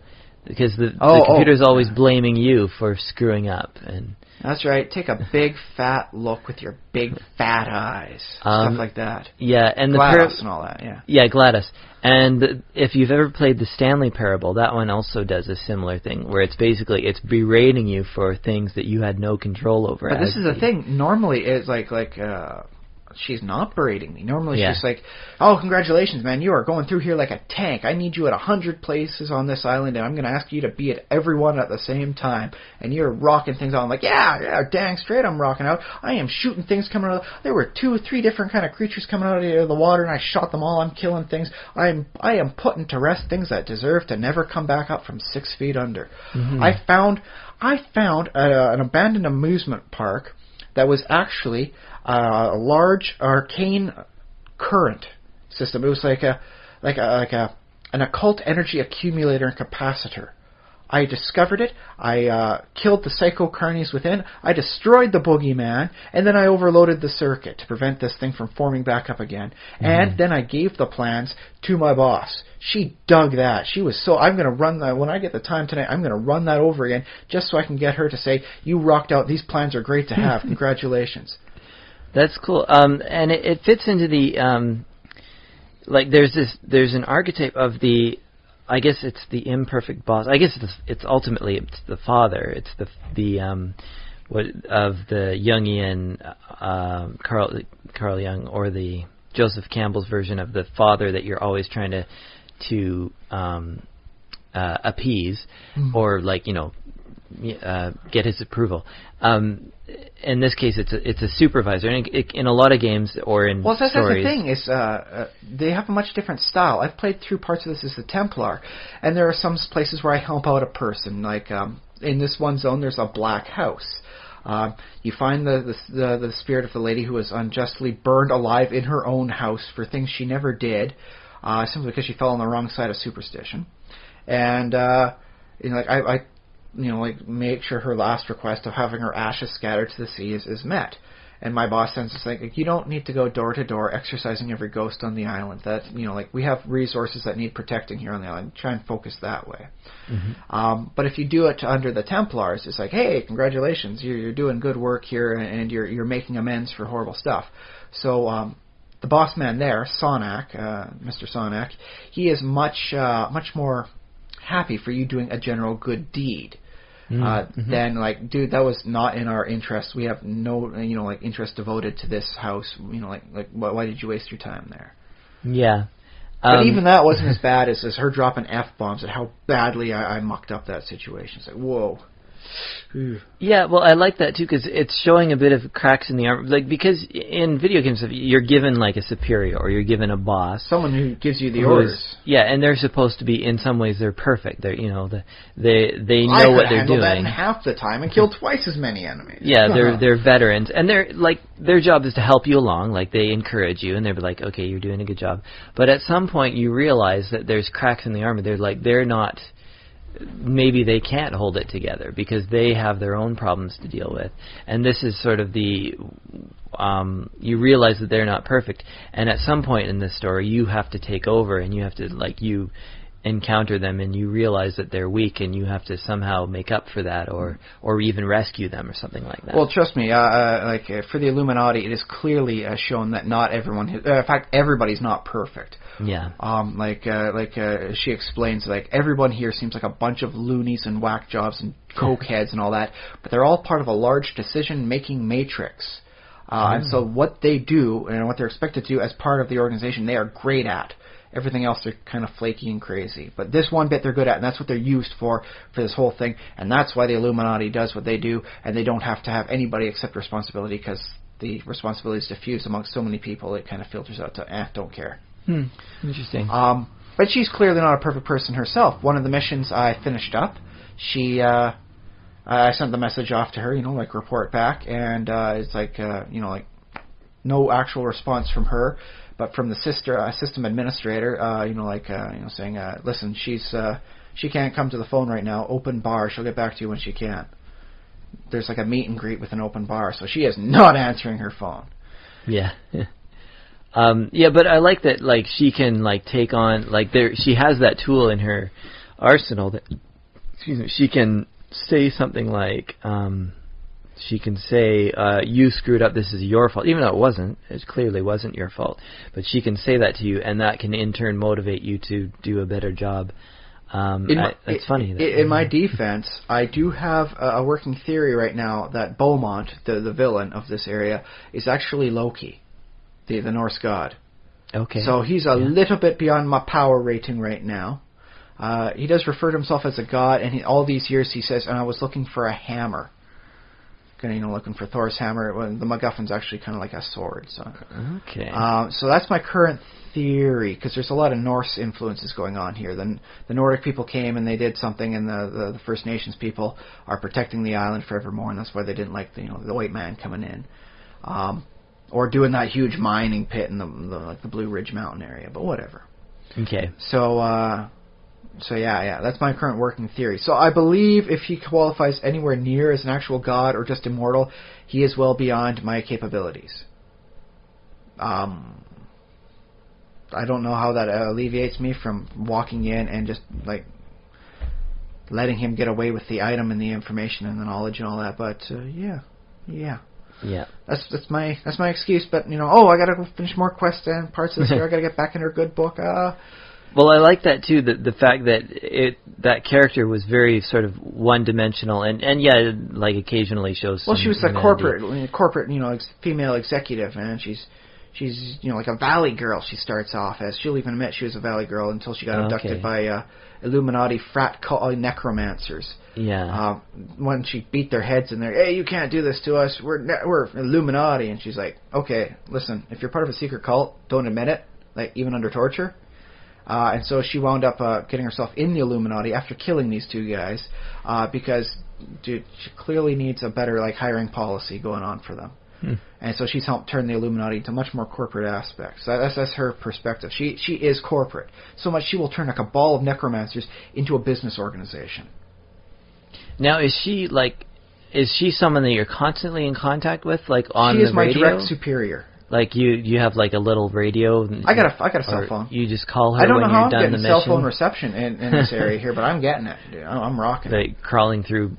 because the computer's always blaming you for screwing up, and That's right. Take a big fat look with your big fat eyes. Stuff like that. Yeah, and GLaDOS and all that, yeah. Yeah, GLaDOS. And if you've ever played the Stanley Parable, that one also does a similar thing, where it's basically, it's berating you for things that you had no control over. But this is the thing. Normally, it's like she's not berating me. Normally, she's like, oh, congratulations, man. You are going through here like a tank. I need you at 100 places on this island, and I'm going to ask you to be at every one at the same time. And you're rocking things out. I'm like, yeah, dang straight I'm rocking out. I am shooting things coming out. There were 2 or 3 different kind of creatures coming out of the water, and I shot them all. I'm killing things. I am putting to rest things that deserve to never come back up from 6 feet under. Mm-hmm. I found an abandoned amusement park that was actually a large arcane current system. It was like an occult energy accumulator and capacitor. I discovered it. I killed the psycho carnies within. I destroyed the boogeyman, and then I overloaded the circuit to prevent this thing from forming back up again. Mm-hmm. And then I gave the plans to my boss. She dug that. She was so... I'm going to run that... When I get the time tonight, I'm going to run that over again just so I can get her to say, you rocked out. These plans are great to have. Congratulations. That's cool. And it fits into the... there's an archetype of the... I guess it's the imperfect boss. I guess it's ultimately the father. It's the of the Jungian Carl Jung, or the Joseph Campbell's version of the father that you're always trying to appease, or get his approval. In this case, it's a supervisor, and in a lot of games or in stories. Well, that's the thing is they have a much different style. I've played through parts of this as the Templar, and there are some places where I help out a person. Like in this one zone, there's a black house. You find the spirit of the lady who was unjustly burned alive in her own house for things she never did, simply because she fell on the wrong side of superstition, and I make sure her last request of having her ashes scattered to the sea is met. And my boss sends us you don't need to go door to door exercising every ghost on the island. That we have resources that need protecting here on the island. Try and focus that way. Mm-hmm. But if you do it under the Templars, it's like, hey, congratulations, you're doing good work here, and you're making amends for horrible stuff. So the boss man there, Sonak, Mr. Sonak, he is much more happy for you doing a general good deed. Then dude, that was not in our interest. We have no interest devoted to this house. Why did you waste your time there? Yeah. But even that wasn't as bad as her dropping F-bombs and how badly I mucked up that situation. It's like, whoa. Yeah, well, I like that too, because it's showing a bit of cracks in the armor. Because in video games, you're given a superior, or you're given a boss, someone who gives you the orders. Yeah, and they're supposed to be, in some ways, they're perfect. They're they know what they're doing. That in half the time and kill twice as many enemies. Yeah, they're veterans, and their job is to help you along. They encourage you, and they're like, okay, you're doing a good job. But at some point, you realize that there's cracks in the armor. They're not. Maybe they can't hold it together because they have their own problems to deal with, and this is sort of the you realize that they're not perfect, and at some point in this story you have to take over, and you have to you encounter them, and you realize that they're weak, and you have to somehow make up for that, or even rescue them or something like that. Well, trust me, for the Illuminati, it is clearly shown that not everyone, in fact, everybody's not perfect. Yeah. She explains, everyone here seems like a bunch of loonies and whack jobs and coke heads and all that, but they're all part of a large decision-making matrix. And so what they do and what they're expected to do as part of the organization, they are great at. Everything else, they're kind of flaky and crazy. But this one bit they're good at, and that's what they're used for this whole thing. And that's why the Illuminati does what they do, and they don't have to have anybody accept responsibility, because the responsibility is diffused amongst so many people, it kind of filters out to, don't care. Interesting. But she's clearly not a perfect person herself. One of the missions I finished up, I sent the message off to her, report back, and it's no actual response from her. But from the system administrator, saying, listen, she can't come to the phone right now. Open bar. She'll get back to you when she can. There's a meet and greet with an open bar, so she is not answering her phone. Yeah. But I like that. She can take on she has that tool in her arsenal that she can say something she can say, you screwed up, this is your fault, even though it wasn't. It clearly wasn't your fault. But she can say that to you, and that can in turn motivate you to do a better job. That's funny. In my defense, I do have a working theory right now that Beaumont, the villain of this area, is actually Loki, the Norse god. Okay. So he's a little bit beyond my power rating right now. He does refer to himself as a god, and all these years he says, and I was looking for a hammer. Looking for Thor's hammer. Well, the MacGuffin's actually kind of like a sword. So. Okay. So that's my current theory, because there's a lot of Norse influences going on here. The Nordic people came and they did something, and the First Nations people are protecting the island forevermore, and that's why they didn't like the white man coming in, or doing that huge mining pit in the Blue Ridge Mountain area. But whatever. Okay. So yeah, that's my current working theory. So I believe if he qualifies anywhere near as an actual god or just immortal, he is well beyond my capabilities. I don't know how that alleviates me from walking in and just letting him get away with the item and the information and the knowledge and all that. But yeah. That's my excuse. But I gotta go finish more quests and parts of this year. I gotta get back in her good book. Well, I like that too. The fact that that character was very sort of one-dimensional, and occasionally shows. Well, she was a corporate, female executive, and she's like a valley girl. She starts off as. She'll even admit she was a valley girl until she got abducted by Illuminati frat necromancers. Yeah. When she beat their heads in there, hey, you can't do this to us. We're Illuminati, and she's like, okay, listen, if you're part of a secret cult, don't admit it, even under torture. And so she wound up getting herself in the Illuminati after killing these two guys because she clearly needs a better hiring policy going on for them. And so she's helped turn the Illuminati into much more corporate aspects. That's her perspective. She is corporate. So much she will turn a cabal of necromancers into a business organization. Now, is she someone that you're constantly in contact with, on the radio? She is my direct superior. You have a little radio. I got a cell phone. You just call her. I don't when know how you're I'm done getting the cell mission. phone reception in this area here, but I'm getting it. Dude. I'm rocking it. Crawling through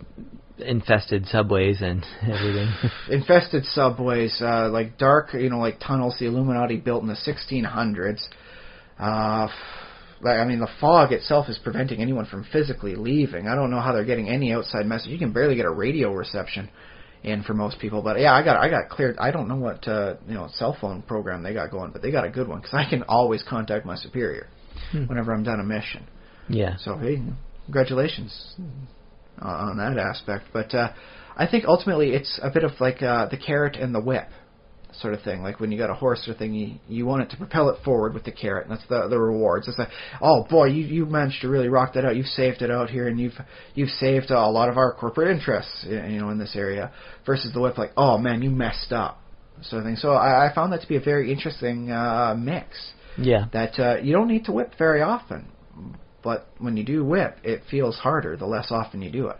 infested subways and everything. Infested subways, dark, tunnels the Illuminati built in the 1600s. The fog itself is preventing anyone from physically leaving. I don't know how they're getting any outside message. You can barely get a radio reception in for most people, but yeah, I got cleared. I don't know what cell phone program they got going, but they got a good one because I can always contact my superior whenever I'm done a mission. Yeah. So hey, congratulations on that aspect. But I think ultimately it's a bit of the carrot and the whip sort of thing. Like when you got a horse or thing, you want it to propel it forward with the carrot, and that's the rewards. It's oh boy, you managed to really rock that out. You've saved it out here, and you've saved a lot of our corporate interests, in this area. Versus the whip, oh man, you messed up, sort of thing. So I found that to be a very interesting mix. Yeah. That you don't need to whip very often, but when you do whip, it feels harder the less often you do it.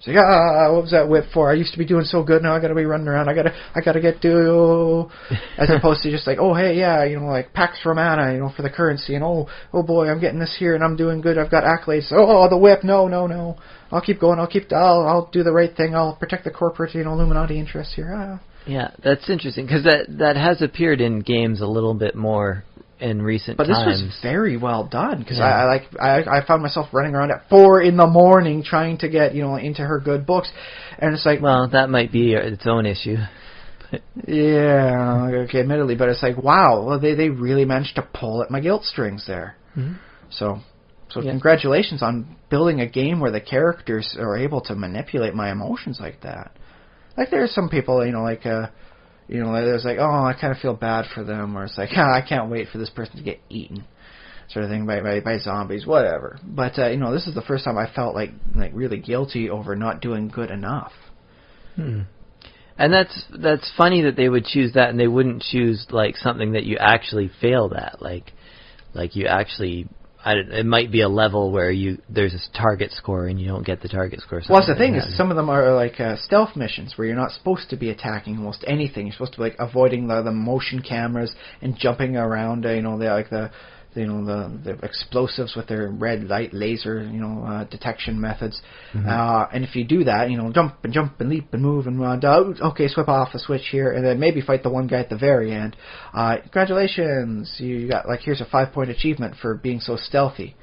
So what was that whip for? I used to be doing so good. Now I got to be running around. I gotta get to, as opposed to just oh hey yeah, Pax Romana, for the currency, and oh boy, I'm getting this here and I'm doing good. I've got accolades. Oh the whip, no. I'll keep going. I'll do the right thing. I'll protect the corporate Illuminati interests here. Yeah, that's interesting because that has appeared in games a little bit more in recent times. But this was very well done because I found myself running around at 4 a.m. trying to get into her good books, and it's well, that might be its own issue. Yeah, okay, admittedly, but it's wow, well, they really managed to pull at my guilt strings there. Mm-hmm. So congratulations on building a game where the characters are able to manipulate my emotions like that. There's some people, there's oh, I kind of feel bad for them, or it's I can't wait for this person to get eaten, sort of thing, by zombies, whatever. But this is the first time I felt really guilty over not doing good enough. And that's funny that they would choose that, and they wouldn't choose something that you actually failed at, like you actually. It might be a level where there's a target score and you don't get the target score. Well, that's the thing is some of them are stealth missions where you're not supposed to be attacking almost anything. You're supposed to be avoiding the motion cameras and jumping around. The the explosives with their red light laser, detection methods. Mm-hmm. And if you do that, jump and leap and move and okay, swip off a switch here, and then maybe fight the one guy at the very end. Congratulations, you got here's a 5-point achievement for being so stealthy.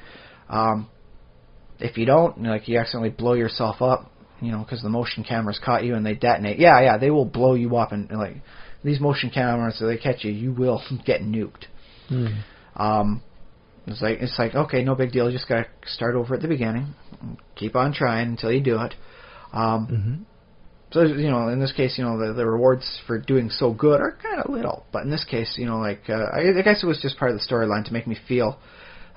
If you don't, you accidentally blow yourself up, because the motion cameras caught you and they detonate. Yeah, they will blow you up, and these motion cameras, so they catch you, you will get nuked. Mm. It's like okay, no big deal. You just gotta start over at the beginning, keep on trying until you do it. So in this case, the rewards for doing so good are kind of little, but in this case, I guess it was just part of the storyline to make me feel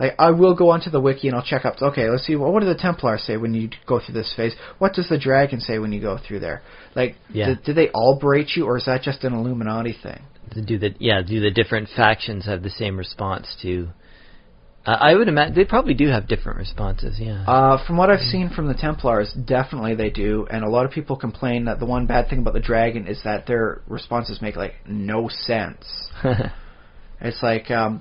like I will go onto the wiki and I'll check up. Okay, let's see what do the Templars say when you go through this phase. What does the Dragon say when you go through there? Do they all berate you, or is that just an Illuminati thing? Do the different factions have the same response to? I would imagine they probably do have different responses. Yeah. From what I've seen from the Templars, definitely they do, and a lot of people complain that the one bad thing about the Dragon is that their responses make no sense. It's like, I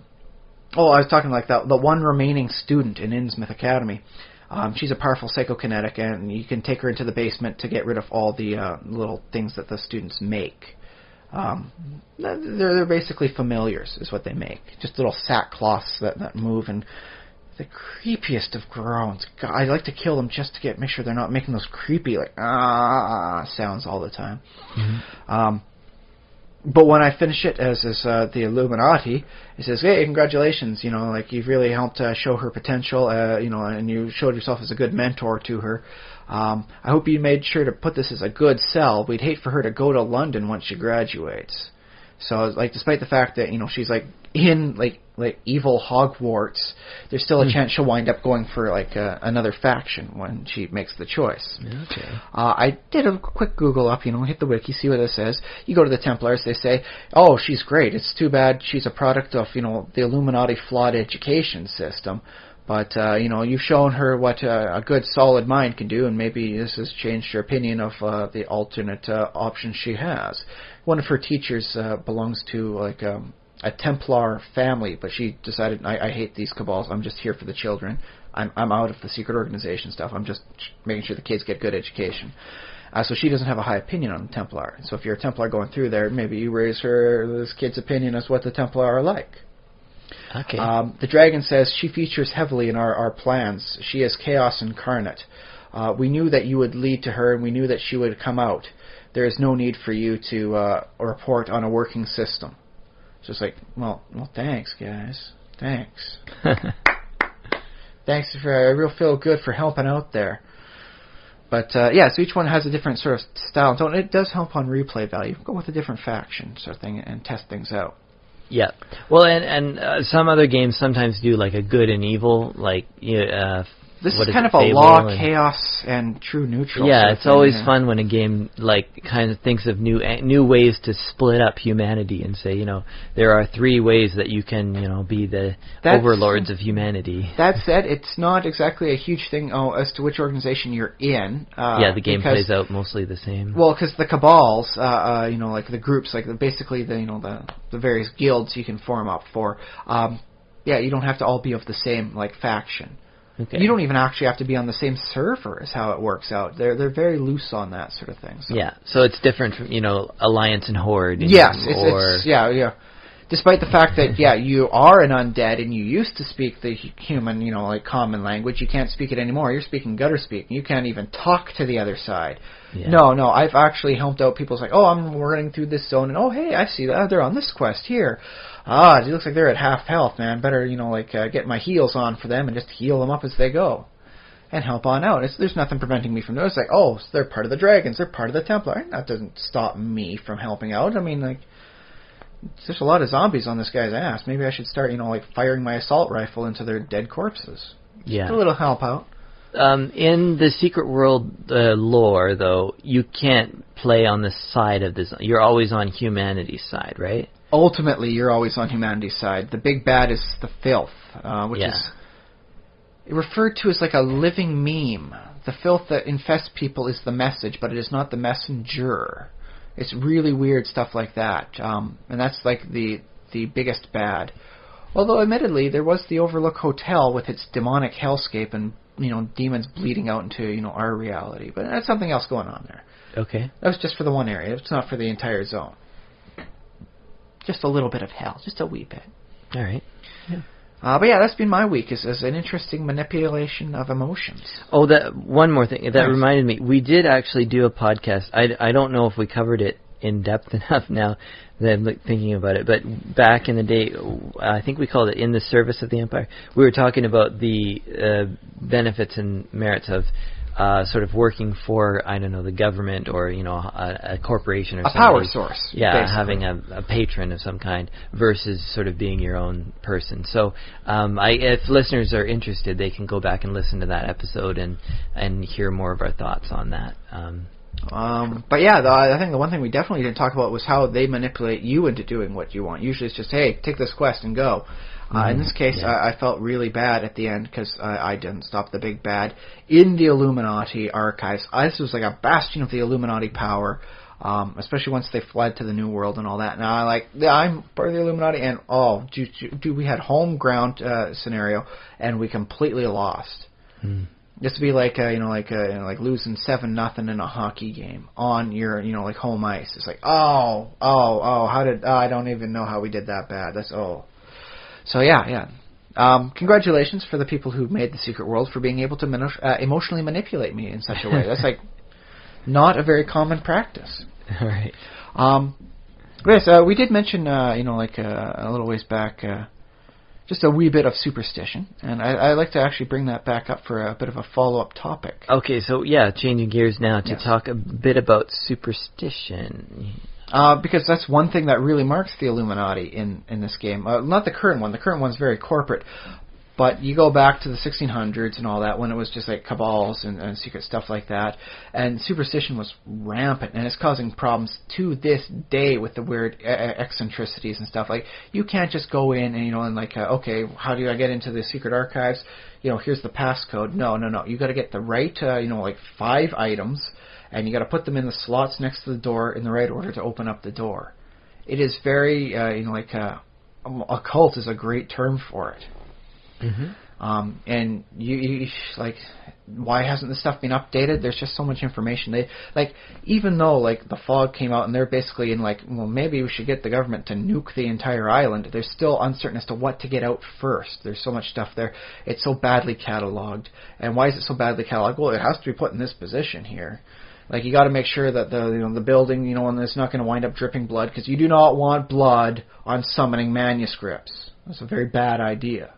was talking the one remaining student in Innsmouth Academy. She's a powerful psychokinetic, and you can take her into the basement to get rid of all the little things that the students make. They're basically familiars, is what they make. Just little sackcloths that move, and the creepiest of groans. God, I like to kill them just to make sure they're not making those creepy sounds all the time. Mm-hmm. But when I finish it, as is the Illuminati, it says, "Hey, congratulations! You've really helped show her potential. And you showed yourself as a good mentor to her. I hope you made sure to put this as a good sell. We'd hate for her to go to London once she graduates." So, despite the fact that she's in evil Hogwarts, there's still a chance she'll wind up going for another faction when she makes the choice. Okay. I did a quick Google up, hit the wiki, see what it says. You go to the Templars, they say, "Oh, she's great. It's too bad she's a product of the Illuminati flawed education system. But, you've shown her what a good, solid mind can do, and maybe this has changed her opinion of the alternate options she has." One of her teachers belongs to, a Templar family, but she decided, I hate these cabals, I'm just here for the children. I'm out of the secret organization stuff. I'm just making sure the kids get good education. So she doesn't have a high opinion on the Templar. So if you're a Templar going through there, maybe you raise this kid's opinion as what the Templar are like. Okay. The Dragon says she features heavily in our plans. She is chaos incarnate. We knew that you would lead to her, and we knew that she would come out. There is no need for you to report on a working system. So it's well, thanks, guys. Thanks. Thanks I really feel good for helping out there. But, so each one has a different sort of style. So it does help on replay value. Go with a different faction sort of thing and test things out. Yeah. Well, and some other games sometimes do a good and evil, this is kind of a law, chaos, and true neutral. Yeah, it's always fun when a game kind of thinks of new ways to split up humanity and say, there are 3 ways that you can, be the overlords of humanity. That said, it's not exactly a huge thing as to which organization you're in. The game plays out mostly the same. Well, because the cabals, the groups, basically the various guilds you can form up for, you don't have to all be of the same faction. Okay. You don't even actually have to be on the same server is how it works out. They're very loose on that sort of thing. So. Yeah, so it's different from, Alliance and Horde. Yes, it's despite the fact that, you are an undead and you used to speak the human, common language, you can't speak it anymore. You're speaking gutter speak. You can't even talk to the other side. Yeah. No, I've actually helped out people. It's I'm running through this zone, and oh, hey, I see that. They're on this quest here. It looks like they're at half health, man. Better, get my heals on for them and just heal them up as they go. And help on out. There's nothing preventing me from doing it. It's so they're part of the Dragons. They're part of the Templar. That doesn't stop me from helping out. I mean, there's a lot of zombies on this guy's ass. Maybe I should start, firing my assault rifle into their dead corpses. Yeah. Just a little help out. In the Secret World lore, though, you can't play on the side of this. You're always on humanity's side, right? Ultimately, you're always on humanity's side. The big bad is the filth, which is referred to as a living meme. The filth that infests people is the message, but it is not the messenger. It's really weird stuff like that, and that's the biggest bad. Although, admittedly, there was the Overlook Hotel with its demonic hellscape and, demons bleeding out into, our reality. But that's something else going on there. Okay. That was just for the one area. It's not for the entire zone. Just a little bit of hell. Just a wee bit. All right. Yeah. But yeah, that's been my week, is an interesting manipulation of emotions. Oh, that one more thing. That Nice. reminded me. We did actually do a podcast. I don't know if we covered it in depth enough now that I'm thinking about it, but back in the day, I think we called it In the Service of the Empire. We were talking about the benefits and merits of sort of working for, I don't know, the government or, a corporation or something. A power source. Yeah, basically. having a patron of some kind versus sort of being your own person. So if listeners are interested, they can go back and listen to that episode and hear more of our thoughts on that. But yeah, I think the one thing we definitely didn't talk about was how they manipulate you into doing what you want. Usually it's just, hey, take this quest and go. In this case, I felt really bad at the end because I didn't stop the big bad in the Illuminati archives. This was like a bastion of the Illuminati power, especially once they fled to the New World and all that. Now, I'm part of the Illuminati, and dude, we had home ground scenario, and we completely lost. This would be like losing 7-0 in a hockey game on your home ice. It's like I don't even know how we did that bad. So yeah. Congratulations for the people who made the Secret World for being able to emotionally manipulate me in such a way. That's not a very common practice. All right. Yes, we did mention a little ways back. Just a wee bit of superstition, and I'd like to actually bring that back up for a bit of a follow-up topic. Okay, so changing gears now to talk a bit about superstition. Because that's one thing that really marks the Illuminati in this game. Not the current one. The current one's very corporate. But you go back to the 1600s and all that, when it was just like cabals and secret stuff like that. And superstition was rampant, and it's causing problems to this day with the weird eccentricities and stuff. Like, you can't just go in and, okay, how do I get into the secret archives? Here's the passcode. No. You got to get the right, 5 items, and you got to put them in the slots next to the door in the right order to open up the door. It is very, occult is a great term for it. Mm-hmm. And you why hasn't this stuff been updated? There's just so much information. Even though the fog came out and they're basically in maybe we should get the government to nuke the entire island. There's still uncertain as to what to get out first. There's so much stuff there. It's so badly cataloged. And why is it so badly cataloged? Well, it has to be put in this position here. You got to make sure that the building, and it's not going to wind up dripping blood, because you do not want blood on summoning manuscripts. That's a very bad idea.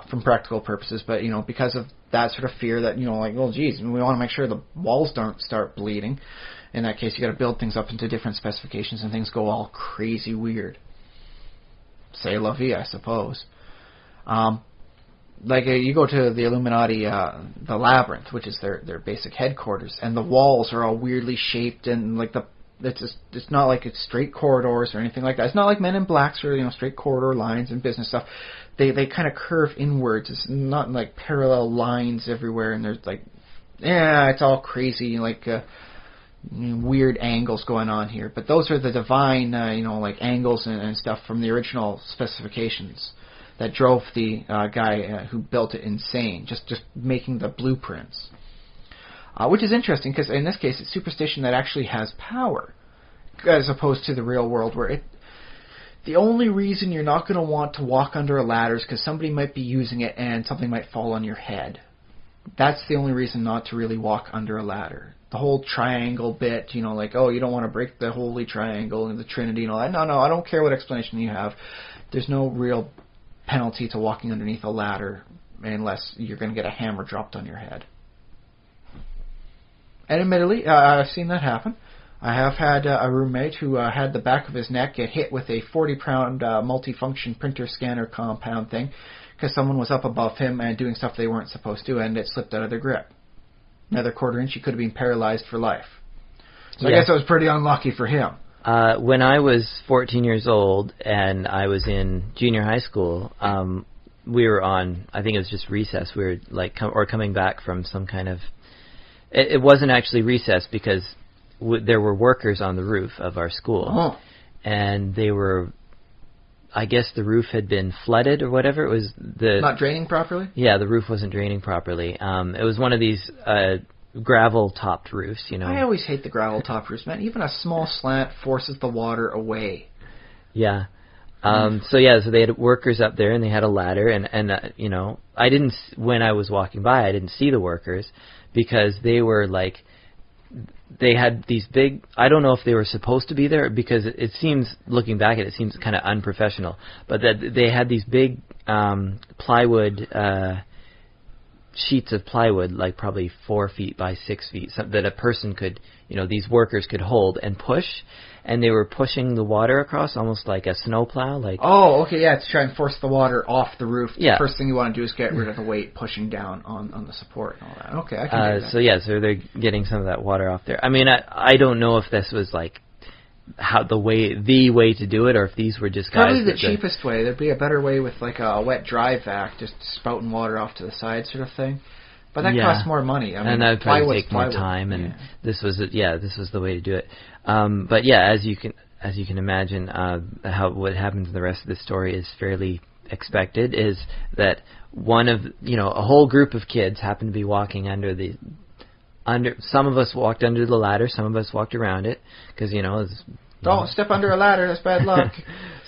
From practical purposes, but because of that sort of fear that we want to make sure the walls don't start bleeding. In that case, you got to build things up into different specifications, and things go all crazy weird. C'est la vie, I suppose. You go to the Illuminati, the Labyrinth, which is their basic headquarters, and the walls are all weirdly shaped, and it's not like it's straight corridors or anything like that. It's not like Men in Black's or straight corridor lines and business stuff. They kind of curve inwards. It's not parallel lines everywhere, and there's it's all crazy weird angles going on here. But those are the divine angles and stuff from the original specifications that drove the guy who built it insane. Just making the blueprints. Which is interesting, because in this case, it's superstition that actually has power, as opposed to the real world, where the only reason you're not going to want to walk under a ladder is because somebody might be using it and something might fall on your head. That's the only reason not to really walk under a ladder. The whole triangle bit, you don't want to break the holy triangle and the Trinity and all that. No, I don't care what explanation you have. There's no real penalty to walking underneath a ladder unless you're going to get a hammer dropped on your head. And admittedly, I've seen that happen. I have had a roommate who had the back of his neck get hit with a 40-pound multifunction printer scanner compound thing because someone was up above him and doing stuff they weren't supposed to, and it slipped out of their grip. Another quarter inch, he could have been paralyzed for life. So I guess it was pretty unlucky for him. When I was 14 years old and I was in junior high school, we were on, I think it was just recess. We were coming back from some kind of... It wasn't actually recess because there were workers on the roof of our school, and they were I guess the roof had been flooded or whatever. It was not draining properly. Yeah, the roof wasn't draining properly. It was one of these gravel-topped roofs, you know. I always hate the gravel-topped roofs, man. Even a small slant forces the water away. Yeah. So they had workers up there, and they had a ladder, and you know, when I was walking by, I didn't see the workers because they were like, they had these big, I don't know if they were supposed to be there because it seems, looking back at it, seems kind of unprofessional, but that they had these big plywood, sheets of plywood, like probably 4 feet by 6 feet, so that a person could, you know, these workers could hold and push, and they were pushing the water across almost like a snowplow. Like, oh, okay, yeah, to try and force the water off the roof. Yeah. The first thing you want to do is get rid of the weight pushing down on the support and all that. Okay, I can do that. So they're getting some of that water off there. I mean, I don't know if this was like the way to do it, or if these were just guys. Probably the cheapest way. There'd be a better way with like a wet dry vac, just spouting water off to the side, sort of thing. But that costs more money. I mean, and that would probably take more plywood. time. And this was the way to do it. But yeah, as you can imagine, what happens in the rest of the story is fairly expected. Is that a whole group of kids happened to be walking under. Some of us walked under the ladder, some of us walked around it, because don't step under a ladder, that's bad luck.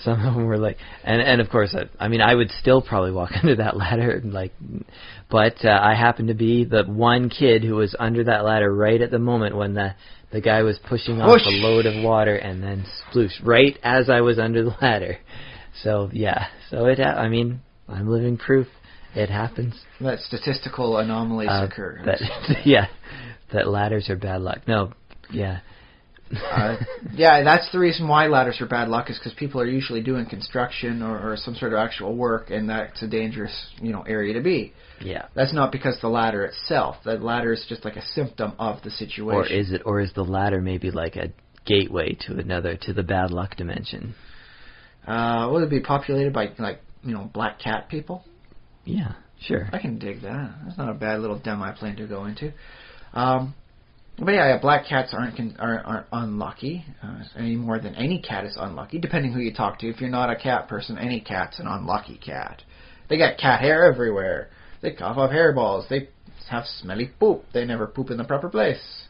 Some of them were like, and of course, I would still probably walk under that ladder, but I happened to be the one kid who was under that ladder right at the moment when the guy was pushing off a load of water, and then sploosh right as I was under the ladder. So I'm living proof. It happens. That statistical anomalies occur. That ladders are bad luck. No, yeah. That's the reason why ladders are bad luck, is because people are usually doing construction or some sort of actual work, and that's a dangerous, area to be. Yeah. That's not because the ladder itself. The ladder is just like a symptom of the situation. Or is the ladder maybe like a gateway to the bad luck dimension? Would it be populated by black cat people? Yeah, sure. I can dig that. That's not a bad little den I plan to go into. But yeah, black cats aren't unlucky any more than any cat is unlucky, depending who you talk to. If you're not a cat person, any cat's an unlucky cat. They got cat hair everywhere. They cough up hairballs. They have smelly poop. They never poop in the proper place.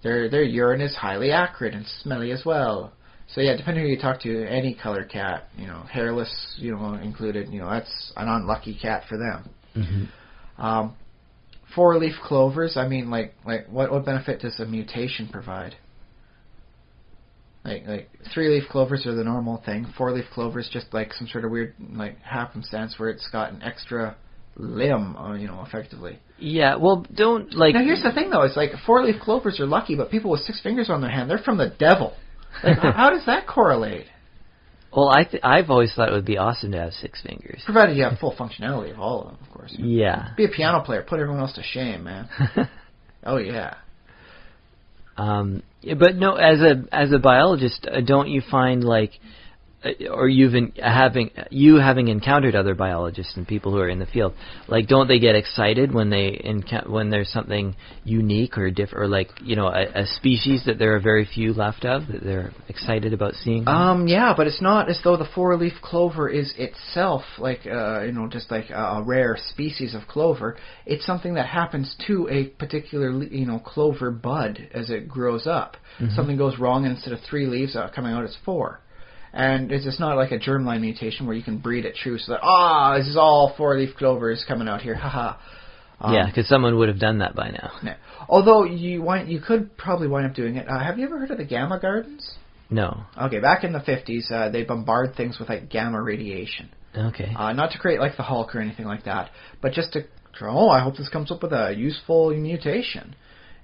Their urine is highly acrid and smelly as well. So yeah, depending who you talk to, any color cat, hairless, included, that's an unlucky cat for them. Mm-hmm. 4-leaf clovers, what benefit does a mutation provide? Like 3-leaf clovers are the normal thing. 4-leaf clovers just like some sort of weird happenstance where it's got an extra limb, effectively. Yeah, well, Now here's the thing though, it's like 4-leaf clovers are lucky, but people with 6 fingers on their hand, they're from the devil. How does that correlate? Well, I've always thought it would be awesome to have 6 fingers. Provided you have full functionality of all of them, of course. Yeah. Be a piano player. Put everyone else to shame, man. Oh, yeah. But no, as a biologist, don't you find or having encountered other biologists and people who are in the field, don't they get excited when when there's something unique or different, or a species that there are very few left of, that they're excited about seeing? Yeah, but it's not as though the 4-leaf clover is itself just like a rare species of clover. It's something that happens to a particular clover bud as it grows up. Mm-hmm. Something goes wrong, and instead of 3 leaves coming out, it's 4. And it's just not like a germline mutation where you can breed it true, so that, this is all 4-leaf clovers coming out here, haha. Yeah, because someone would have done that by now. Yeah. Although you could probably wind up doing it. Have you ever heard of the gamma gardens? No. Okay, back in the 50s, they bombard things with gamma radiation. Okay. Not to create the Hulk or anything like that, but just to, I hope this comes up with a useful mutation.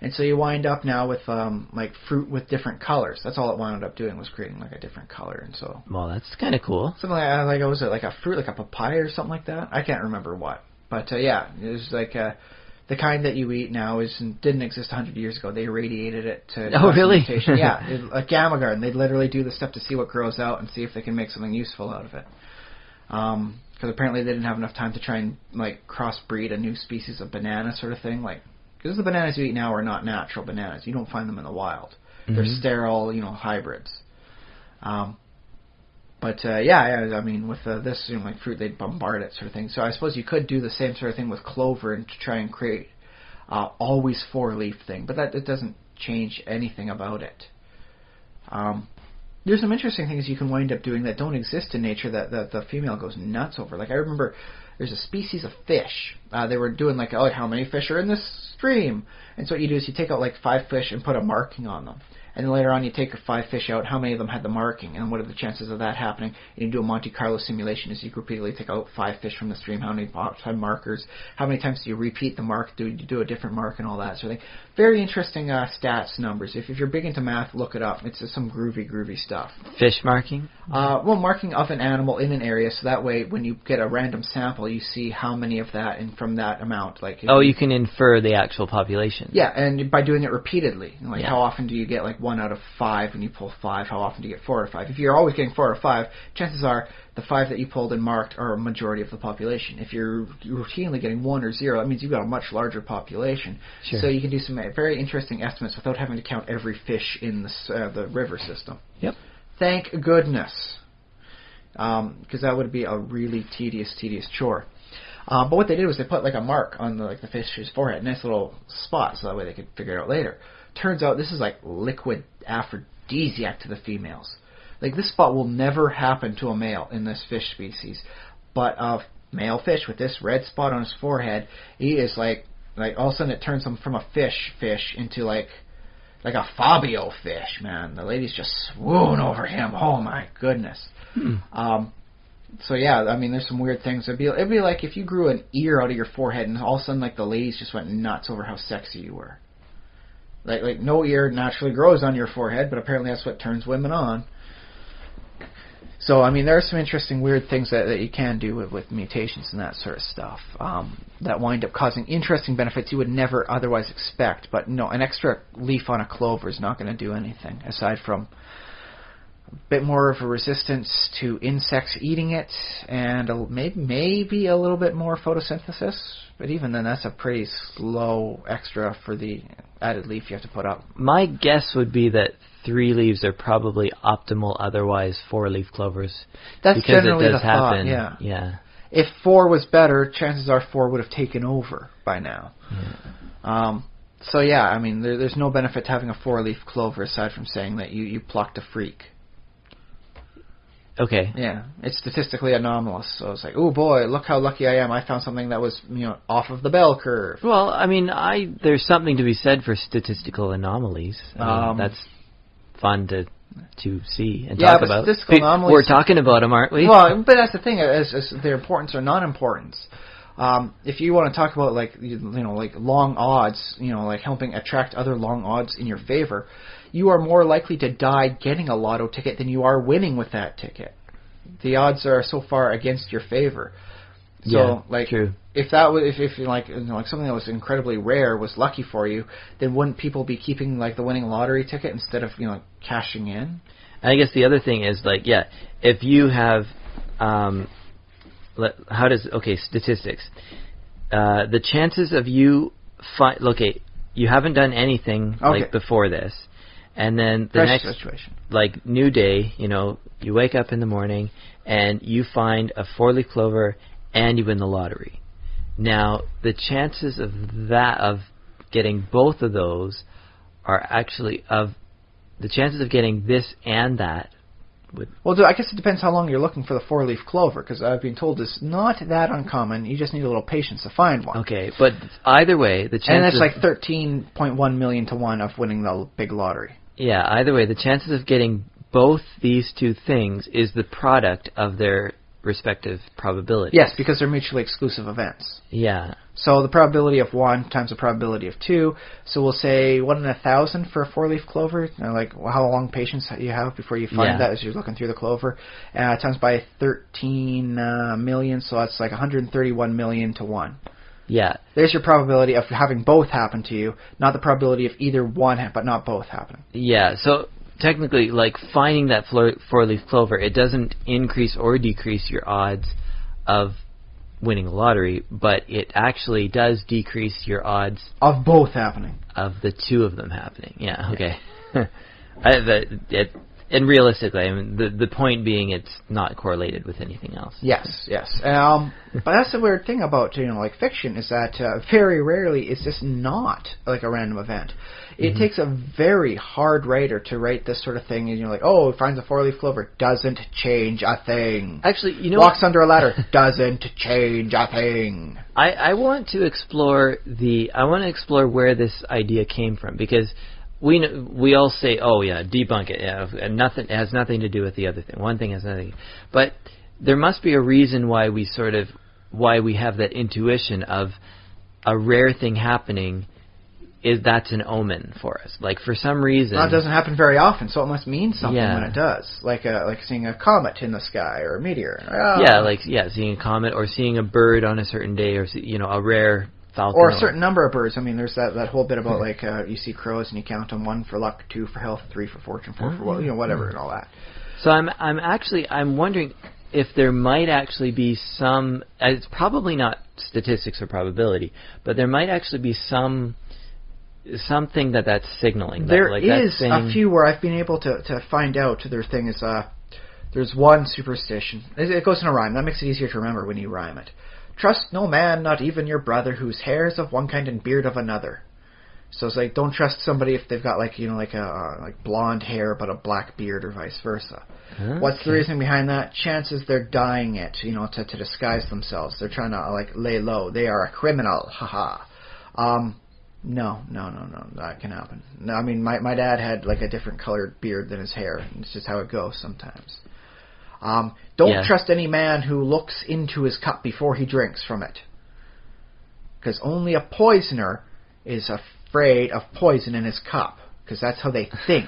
And so you wind up now with fruit with different colors. That's all it wound up doing, was creating a different color. And so, well, that's kind of cool. Something was it a fruit, like a papaya or something like that? I can't remember what. But yeah, it was the kind that you eat now didn't exist 100 years ago. They irradiated it to really? mutation. Yeah, a gamma garden. They'd literally do the stuff to see what grows out and see if they can make something useful out of it. Because apparently they didn't have enough time to try and crossbreed a new species of banana sort of thing. Because the bananas you eat now are not natural bananas. You don't find them in the wild. Mm-hmm. They're sterile, hybrids. But But yeah, I mean, with this, like fruit, they'd bombard it, sort of thing. So I suppose you could do the same sort of thing with clover and to try and create always 4-leaf thing. But that it doesn't change anything about it. There's some interesting things you can wind up doing that don't exist in nature that the female goes nuts over. Like I remember there's a species of fish. They were doing like, oh, how many fish are in this stream? And so what you do is you take out like 5 fish and put a marking on them. And then later on you take 5 fish out, how many of them had the marking, and what are the chances of that happening? And you do a Monte Carlo simulation as you repeatedly take out 5 fish from the stream, how many had markers, how many times do you repeat the mark, do you do a different mark, and all that sort of thing. Very interesting stats numbers. If you're big into math, look it up. It's some groovy stuff. Fish marking? Well, marking of an animal in an area, so that way when you get a random sample, you see how many of that and from that amount. Like you can infer the actual population. Yeah, and by doing it repeatedly. Like how often do you get like 1 out of 5 when you pull 5? How often do you get 4 out of 5? If you're always getting 4 out of 5, chances are the 5 that you pulled and marked are a majority of the population. If you're routinely getting 1 or 0, that means you've got a much larger population. Sure. So you can do some very interesting estimates without having to count every fish in the river system. Yep. Thank goodness. Because that would be a really tedious chore. But what they did was they put like a mark on the fish's forehead, a nice little spot, so that way they could figure it out later. Turns out this is like liquid aphrodisiac to the females. Like this spot will never happen to a male in this fish species, but a male fish with this red spot on his forehead, he is like all of a sudden it turns him from a fish into like a Fabio fish, man. The ladies just swoon over him. Oh my goodness. So yeah, I mean, there's some weird things. It'd be like if you grew an ear out of your forehead and all of a sudden like the ladies just went nuts over how sexy you were. Like no ear naturally grows on your forehead, but apparently that's what turns women on. So I mean, there are some interesting weird things that you can do with mutations and that sort of stuff that wind up causing interesting benefits you would never otherwise expect. But no, an extra leaf on a clover is not going to do anything aside from a bit more of a resistance to insects eating it, and maybe a little bit more photosynthesis. But even then, that's a pretty slow extra for the added leaf you have to put up. My guess would be that 3 leaves are probably optimal, otherwise 4-leaf clovers. That's because generally it does the happen. thought, Yeah. If 4 was better, chances are 4 would have taken over by now. Yeah. So yeah, I mean, there's no benefit to having a 4-leaf clover aside from saying that you plucked a freak. Okay. Yeah, it's statistically anomalous. So it's like, oh boy, look how lucky I am. I found something that was, off of the bell curve. Well, I mean, there's something to be said for statistical anomalies. That's fun to see and talk about. Statistical anomalies. We're talking about them, aren't we? Well, but that's the thing, as their importance or non-importance. If you want to talk about like long odds, like helping attract other long odds in your favor, you are more likely to die getting a lotto ticket than you are winning with that ticket. The odds are so far against your favor. So, true. If that was if like something that was incredibly rare was lucky for you, then wouldn't people be keeping like the winning lottery ticket instead of cashing in? And I guess the other thing is if you have statistics. The chances of you you haven't done anything like before this, and then the next situation, like new day, you wake up in the morning and you find a 4-leaf clover and you win the lottery. Now the chances of getting both of those are actually the chances of getting this and that. Well, I guess it depends how long you're looking for the 4-leaf clover, because I've been told it's not that uncommon. You just need a little patience to find one. Okay, but either way, the chances... And it's like 13.1 million to 1 of winning the big lottery. Yeah, either way, the chances of getting both these two things is the product of their respective probabilities. Yes, because they're mutually exclusive events. Yeah. So the probability of 1 times the probability of 2. So we'll say 1 in 1,000 for a 4-leaf clover. Like how long patience you have before you find that as you're looking through the clover. Times by 13 million, so that's like 131 million to 1. Yeah. There's your probability of having both happen to you, not the probability of either one but not both happening. Yeah, so technically, like finding that 4-leaf clover, it doesn't increase or decrease your odds of winning a lottery, but it actually does decrease your odds of both happening. Of the two of them happening. Yeah. Okay. And realistically, I mean, the point being, it's not correlated with anything else. Yes. But that's the weird thing about like fiction is that very rarely is this not like a random event. It takes a very hard writer to write this sort of thing, and you're like, oh, finds a 4-leaf clover, doesn't change a thing. Actually, walks under a ladder, doesn't change a thing. I want to explore where this idea came from, because we all say, oh yeah, debunk it. Yeah, and it has nothing to do with the other thing. One thing has nothing. But there must be a reason why we have that intuition of a rare thing happening. That's an omen for us. Like, for some reason... Well, it doesn't happen very often, so it must mean something when it does. Like seeing a comet in the sky, or a meteor. Seeing a comet, or seeing a bird on a certain day, or a rare falcon. Or a certain number of birds. I mean, there's that whole bit about, you see crows and you count them: 1 for luck, 2 for health, 3 for fortune, 4 for, whatever, and all that. So I'm wondering if there might actually be some... It's probably not statistics or probability, but there might actually be something that's signaling. There is a few where I've been able to find out. Their thing is, there's one superstition. It goes in a rhyme. That makes it easier to remember when you rhyme it. Trust no man, not even your brother, whose hair is of one kind and beard of another. So it's like, don't trust somebody if they've got like blonde hair but a black beard, or vice versa. Okay. What's the reason behind that? Chances they're dyeing it, to disguise themselves. They're trying to lay low. They are a criminal. Haha. No, that can happen. No, I mean, my dad had a different colored beard than his hair. It's just how it goes sometimes. Don't trust any man who looks into his cup before he drinks from it. Because only a poisoner is afraid of poison in his cup. Because that's how they think.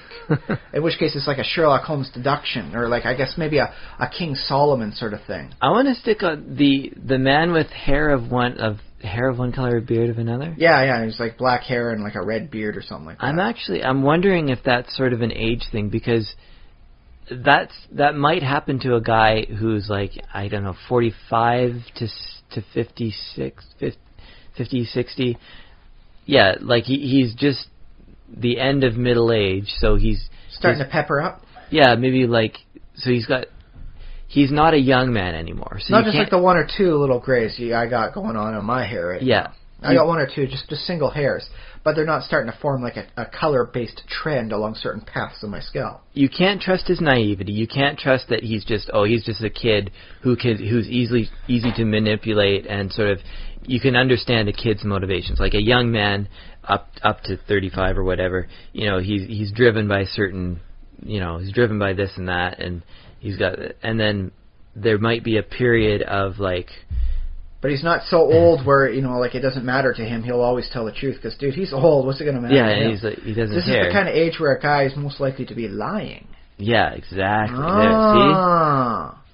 In which case it's like a Sherlock Holmes deduction, or I guess maybe a King Solomon sort of thing. I want to stick on the man with hair of one color, beard of another. Yeah, he's black hair and a red beard or something like that. I'm wondering if that's sort of an age thing, because that might happen to a guy who's 45 to 56, 50, 60. Yeah, he's just the end of middle age, so he's starting to pepper up. Yeah, maybe so he's not a young man anymore. So not just the 1 or 2 little grays I got going on my hair right now. I got 1 or 2, just single hairs, but they're not starting to form a color-based trend along certain paths of my scalp. You can't trust his naivety. You can't trust that he's just a kid who's easy to manipulate, and sort of you can understand a kid's motivations. Like a young man up to 35 or whatever, he's driven by certain, he's driven by this and that, and and then there might be a period of But he's not so old where, it doesn't matter to him. He'll always tell the truth, because, dude, he's old. What's it going to matter to him? Yeah, he doesn't This care. is the kind of age where a guy is most likely to be lying. Yeah, exactly. See?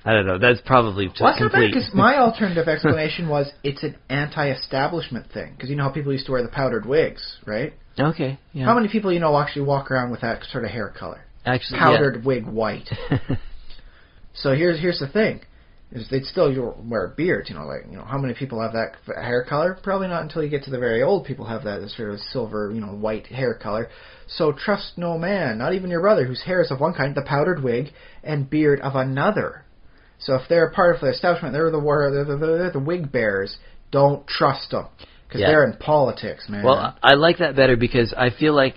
I don't know. That's probably just complete. Because my alternative explanation was it's an anti-establishment thing. Because you know how people used to wear the powdered wigs, right? Okay, yeah. How many people actually walk around with that sort of hair color? Actually, powdered wig white. So here's the thing. Is they'd still wear beards, how many people have that hair color? Probably not until you get to the very old people have that sort of silver, white hair color. So trust no man, not even your brother, whose hair is of one kind, the powdered wig, and beard of another. So if they're part of the establishment, they're the wig bearers. Don't trust them, because they're in politics, man. Well, I like that better, because I feel like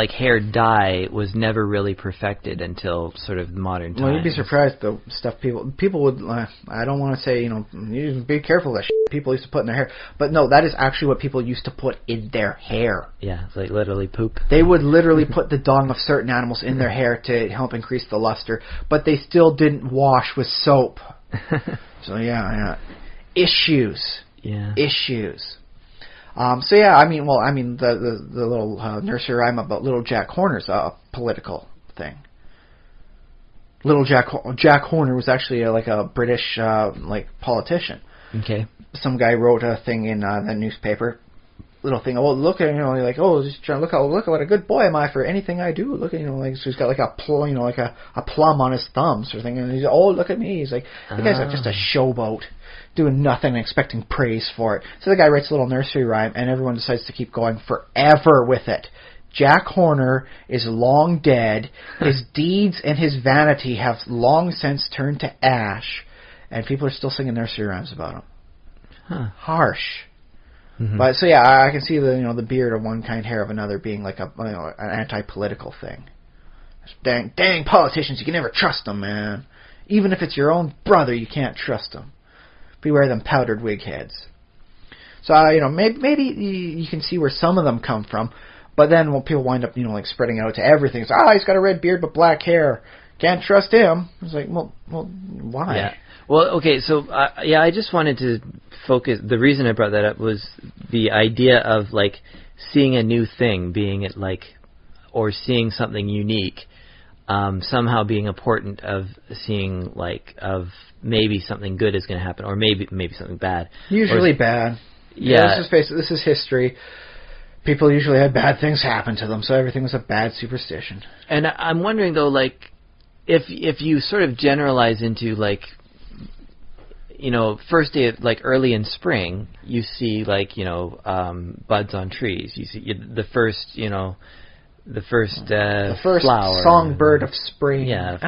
hair dye was never really perfected until sort of modern times. Well, you'd be surprised the stuff people would. I don't want to say you be careful of that shit people used to put in their hair, but no, that is actually what people used to put in their hair. Yeah, it's literally poop. They would literally put the dung of certain animals in their hair to help increase the luster, but they still didn't wash with soap. So yeah, issues. Yeah, issues. The little nursery rhyme about Little Jack Horner's a political thing. Little Jack Horner was actually a British politician. Okay. Some guy wrote a thing in the newspaper. Little thing. Oh, look at just trying to look at what a good boy am I for anything I do. Look at so he's got a plum on his thumb sort of thing, and he's look at me. He's the guy's just a showboat, doing nothing and expecting praise for it. So the guy writes a little nursery rhyme, and everyone decides to keep going forever with it. Jack Horner is long dead. His deeds and his vanity have long since turned to ash, and people are still singing nursery rhymes about him. Huh. Harsh. Mm-hmm. But so yeah, I can see the beard of one kind, hair of another being like an anti-political thing. Dang politicians, you can never trust them, man. Even if it's your own brother, you can't trust them. Beware them powdered wig heads. So maybe you can see where some of them come from, but then when people wind up spreading out to everything, it's he's got a red beard but black hair, can't trust him. It's like, well, why? Yeah. Well, okay, so I just wanted to focus. The reason I brought that up was the idea of like seeing a new thing, being it like, or seeing something unique, somehow being important of seeing of maybe something good is going to happen, or maybe something bad. Usually bad. Yeah. Let's just face it. This is history. People usually had bad things happen to them, so everything was a bad superstition. And I'm wondering though, like, if you sort of generalize into like, first day, like early in spring, you see buds on trees. You see the first flower, songbird of spring. Yeah,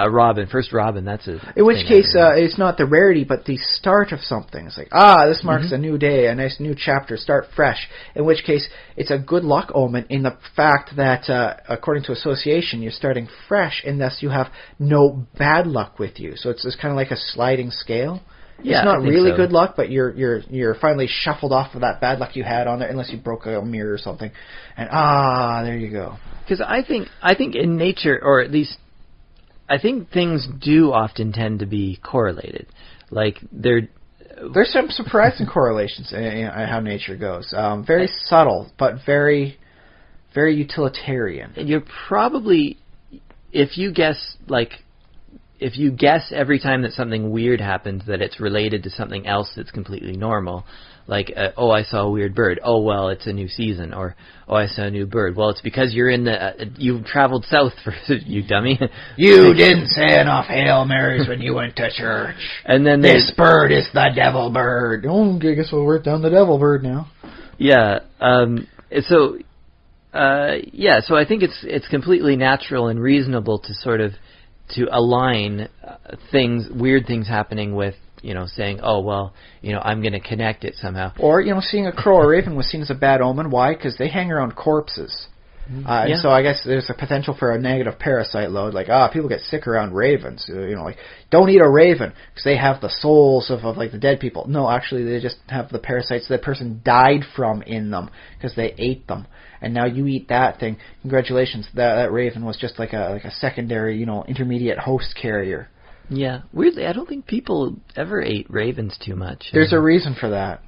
a robin. First robin. That's a. In which case, it's not the rarity, but the start of something. It's like, this marks a new day, a nice new chapter. Start fresh. In which case, it's a good luck omen in the fact that, according to association, you're starting fresh, and thus you have no bad luck with you. So it's kind of like a sliding scale. Yeah, it's not really good luck, but you're finally shuffled off of that bad luck you had on there, unless you broke a mirror or something. And there you go. Because I think in nature, or at least I think things do often tend to be correlated. Like there's some surprising correlations in how nature goes. Very subtle, but very, very utilitarian. And you're probably, if you guess every time that something weird happens that it's related to something else that's completely normal, like, I saw a weird bird. Oh, well, it's a new season. Or, I saw a new bird. Well, it's because you're you traveled south for, you dummy. You didn't say enough Hail Marys when you went to church. And then this bird is the devil bird. Oh, I guess we'll work down the devil bird now. Yeah. So I think it's completely natural and reasonable to sort of to align weird things happening with, saying, I'm going to connect it somehow. Or, seeing a crow or raven was seen as a bad omen. Why? Because they hang around corpses. And so I guess there's a potential for a negative parasite load. Like, people get sick around ravens. Don't eat a raven because they have the souls of like the dead people. No, actually, they just have the parasites that person died from in them because they ate them. And now you eat that thing. Congratulations, that raven was just like a secondary, intermediate host carrier. Yeah, weirdly, I don't think people ever ate ravens too much. There's a reason for that.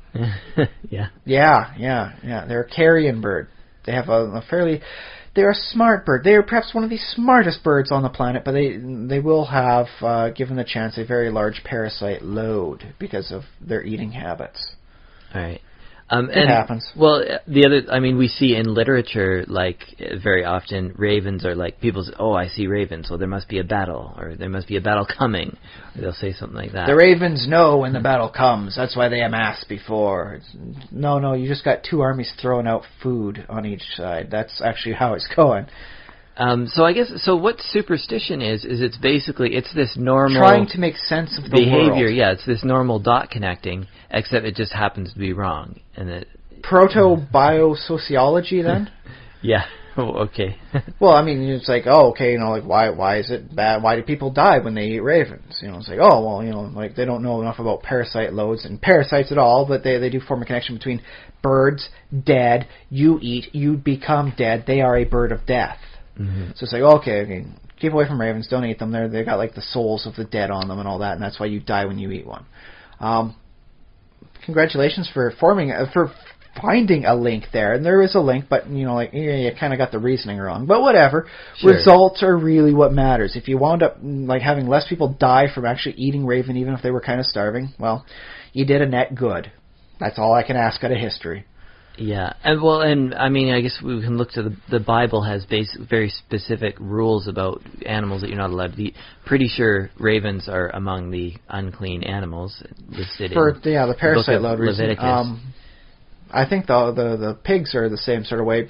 Yeah. Yeah. They're a carrion bird. They have they're a smart bird. They are perhaps one of the smartest birds on the planet, but they will have, given the chance, a very large parasite load because of their eating habits. All right. It happens. Well, we see in literature, like, very often, ravens are like, people say, I see ravens, well, there must be a battle, or there must be a battle coming, or they'll say something like that. The ravens know when the battle comes, that's why they amass before. No, you just got two armies throwing out food on each side. That's actually how it's going. So what superstition is it's basically, it's this normal trying to make sense of the behavior. world. Yeah, it's this normal dot connecting, except it just happens to be wrong. And proto-biosociology then? Yeah. Oh, okay. Well, it's like, why is it bad? Why do people die when they eat ravens? It's like, they don't know enough about parasite loads and parasites at all, but they do form a connection between birds, dead, you eat, you become dead, they are a bird of death. Mm-hmm. So it's like, okay, keep away from ravens, don't eat them. They've got like the souls of the dead on them and all that, and that's why you die when you eat one. Congratulations for finding a link there, and there is a link, but you kind of got the reasoning wrong. But whatever, sure. Results are really what matters. If you wound up like having less people die from actually eating raven, even if they were kind of starving, well, you did a net good. That's all I can ask out of history. Yeah, I guess we can look to the Bible has very specific rules about animals that you're not allowed to eat. Pretty sure ravens are among the unclean animals listed for in the parasite load reason. Leviticus. I think the pigs are the same sort of way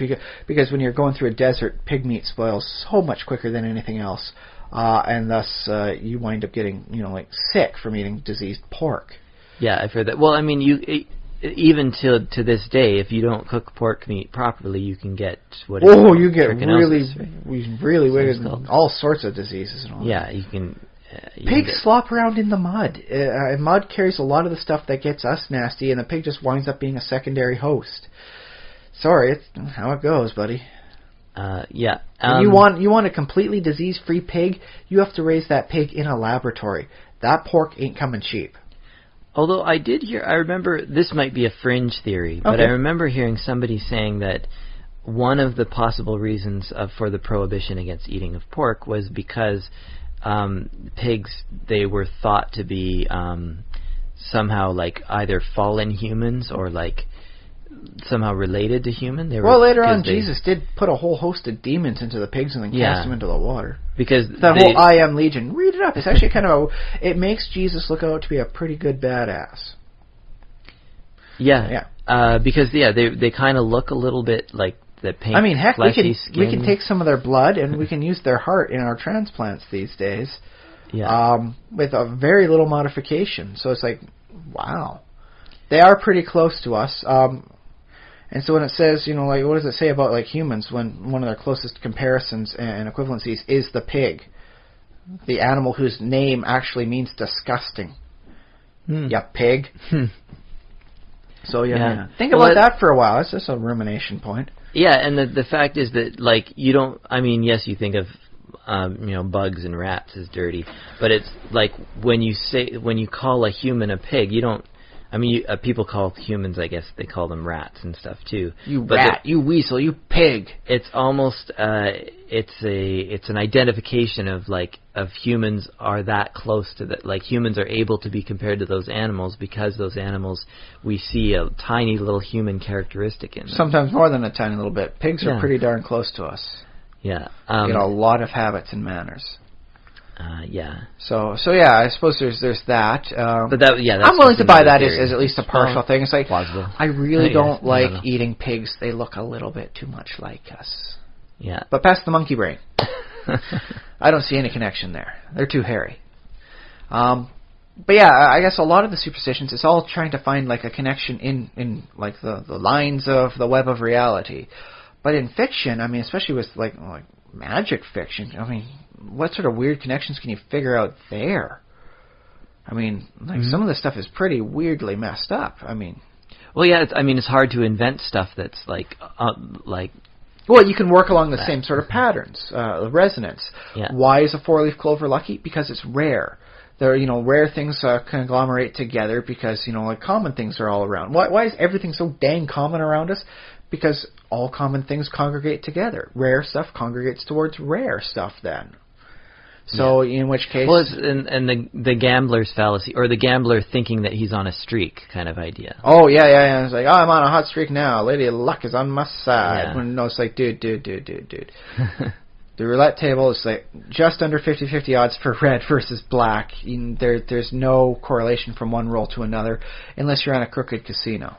because when you're going through a desert, pig meat spoils so much quicker than anything else, and thus you wind up getting like sick from eating diseased pork. Yeah, I've heard that. Well, I mean, even to this day, if you don't cook pork meat properly, you can get you get trichinosis, really weird, all sorts of diseases and all. Yeah, you can. Pigs slop around in the mud. Mud carries a lot of the stuff that gets us nasty, and the pig just winds up being a secondary host. Sorry, it's how it goes, buddy. Yeah. You want a completely disease-free pig, you have to raise that pig in a laboratory. That pork ain't coming cheap. Although I remember, this might be a fringe theory, but I remember hearing somebody saying that one of the possible reasons for the prohibition against eating of pork was because pigs, they were thought to be somehow like either fallen humans or like somehow related to human. Later on, Jesus did put a whole host of demons into the pigs and then cast them into the water. Because that whole I Am Legion, read it up. It's actually kind of it makes Jesus look out to be a pretty good badass. Yeah. Because they kind of look a little bit like the pink. I mean, heck, we can take some of their blood and we can use their heart in our transplants these days. Yeah. With a very little modification. So it's like, wow, they are pretty close to us. And so when it says, like, what does it say about, like, humans when one of their closest comparisons and equivalencies is the pig, the animal whose name actually means disgusting. Yeah, pig. So, yeah. Think about that for a while. It's just a rumination point. Yeah, and the fact is that, like, you don't, I mean, yes, you think of, bugs and rats as dirty, but it's like when you call a human a pig, you don't, I mean, people call humans, I guess they call them rats and stuff too. You rat, you weasel, you pig. It's almost it's an identification of humans are that close to that. Like humans are able to be compared to those animals because those animals, we see a tiny little human characteristic in them. Sometimes more than a tiny little bit. Pigs are pretty darn close to us. Yeah, a lot of habits and manners. Yeah. So yeah, I suppose there's that. But that's I'm willing to buy that as at least a partial thing. It's like plausible. I really don't like eating pigs. They look a little bit too much like us. Yeah. But past the monkey brain, I don't see any connection there. They're too hairy. But yeah, I guess a lot of the superstitions, it's all trying to find like a connection in like the lines of the web of reality. But in fiction, I mean, especially with like magic fiction, I mean, what sort of weird connections can you figure out there? I mean, like some of the stuff is pretty weirdly messed up. I mean, well, yeah, it's hard to invent stuff that's like. Well, you can work along the same sort of patterns, resonance. Yeah. Why is a four-leaf clover lucky? Because it's rare. There, rare things conglomerate together because like common things are all around. Why is everything so dang common around us? Because all common things congregate together. Rare stuff congregates towards rare stuff then. So in which case... Well, it's and the gambler's fallacy, or the gambler thinking that he's on a streak kind of idea. Oh, yeah. It's like, I'm on a hot streak now. Lady of Luck is on my side. Yeah. When, no, it's like, dude. The roulette table is like just under 50-50 odds for red versus black. There's no correlation from one roll to another unless you're on a crooked casino.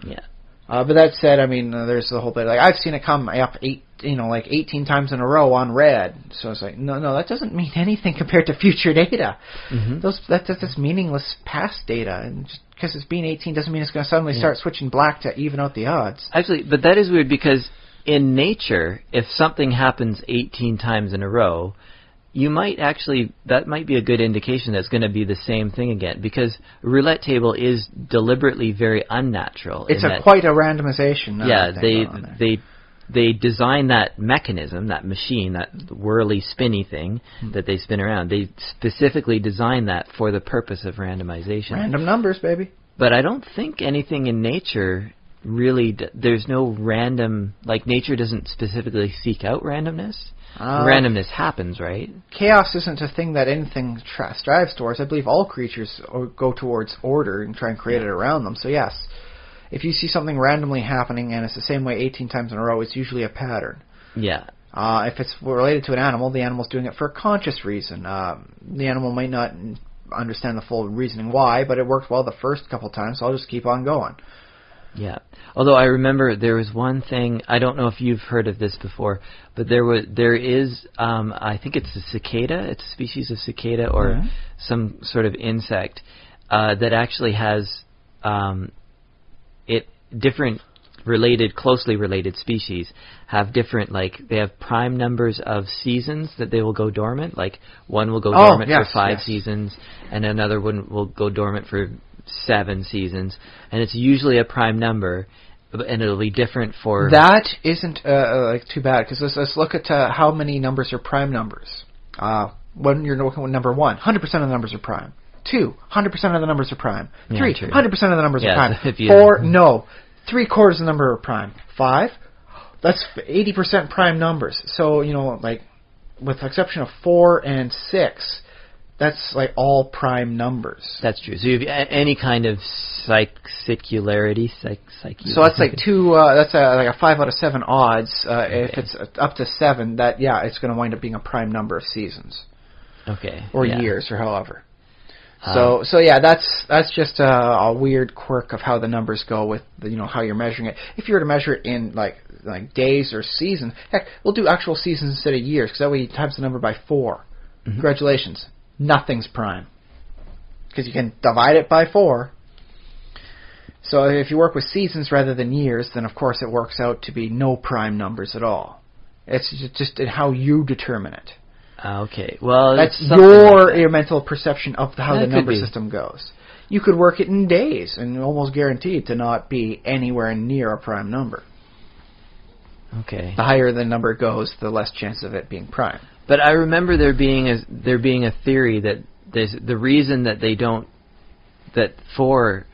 Yeah. But that said, I mean, there's the whole bit. Like I've seen it come up 18 times in a row on red. So it's like, no, that doesn't mean anything compared to future data. Mm-hmm. That's just meaningless past data, and just because it's being 18 doesn't mean it's going to suddenly start switching black to even out the odds. Actually, but that is weird because in nature, if something happens 18 times in a row, that might be a good indication that it's going to be the same thing again, because a roulette table is deliberately very unnatural. It's quite a randomization. They design that mechanism, that machine, that whirly spinny thing that they spin around. They specifically design that for the purpose of randomization. Random numbers, baby. But I don't think anything in nature really, there's no random, like nature doesn't specifically seek out randomness. Randomness happens, right? Chaos isn't a thing that anything strives towards. I believe all creatures go towards order and try and create it around them. So yes, if you see something randomly happening and it's the same way 18 times in a row, it's usually a pattern. Yeah. If it's related to an animal, the animal's doing it for a conscious reason. The animal might not understand the full reasoning why, but it worked well the first couple times, so I'll just keep on going. Yeah. Although I remember there was one thing, I don't know if you've heard of this before, but there is, I think it's a cicada, it's a species of cicada or some sort of insect that actually has different closely related species have different, they have prime numbers of seasons that they will go dormant. Like one will go dormant for 5 seasons, and another one will go dormant for 7 seasons, and it's usually a prime number, and it'll be different for... That isn't too bad, because let's look at how many numbers are prime numbers. When you're looking at number 1, 100% of the numbers are prime. 2, 100% of the numbers are prime. 3, 100% of the numbers are prime. So 4, no. 3/4 of the number are prime. 5, that's 80% prime numbers. So, with the exception of 4 and 6, that's all prime numbers. That's true. So you have any kind of secularity. So that's 2. That's a 5 out of 7 odds. If it's up to 7, it's going to wind up being a prime number of seasons. Okay. Or years, or however. So that's just a weird quirk of how the numbers go with how you're measuring it. If you were to measure it in like days or seasons, heck, we'll do actual seasons instead of years, because that way you times the number by 4. Mm-hmm. Congratulations, nothing's prime, because you can divide it by 4. So if you work with seasons rather than years, then of course it works out to be no prime numbers at all. It's just how you determine it. Okay, well, that's your mental perception of how the number system goes. You could work it in days and almost guaranteed to not be anywhere near a prime number. Okay. The higher the number goes, the less chance of it being prime. But I remember there being a theory that the reason that they don't, that 4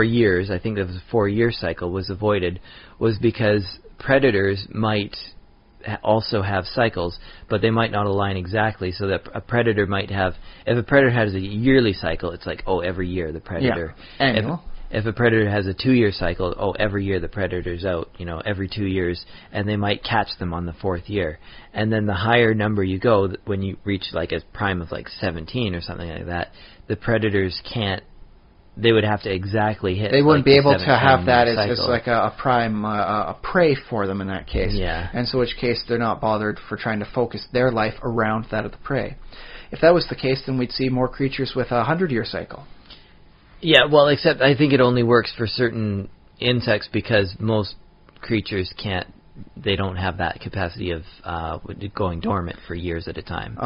years, I think it was a 4-year cycle, was avoided, was because predators might also have cycles, but they might not align exactly, so that a predator might have... If a predator has a yearly cycle, it's every year the predator... Yeah, annual. If a predator has a 2-year cycle, every year the predator's out, every 2 years, and they might catch them on the 4th year. And then the higher number you go, when you reach a prime of 17 or something like that, the predators can't... They would have to exactly hit. They wouldn't be able to have that as cycle. a prime a prey for them in that case. Yeah. And so, in which case they're not bothered for trying to focus their life around that of the prey. If that was the case, then we'd see more creatures with a 100-year cycle. Yeah, well, except I think it only works for certain insects, because most creatures can't. They don't have that capacity of going dormant for years at a time.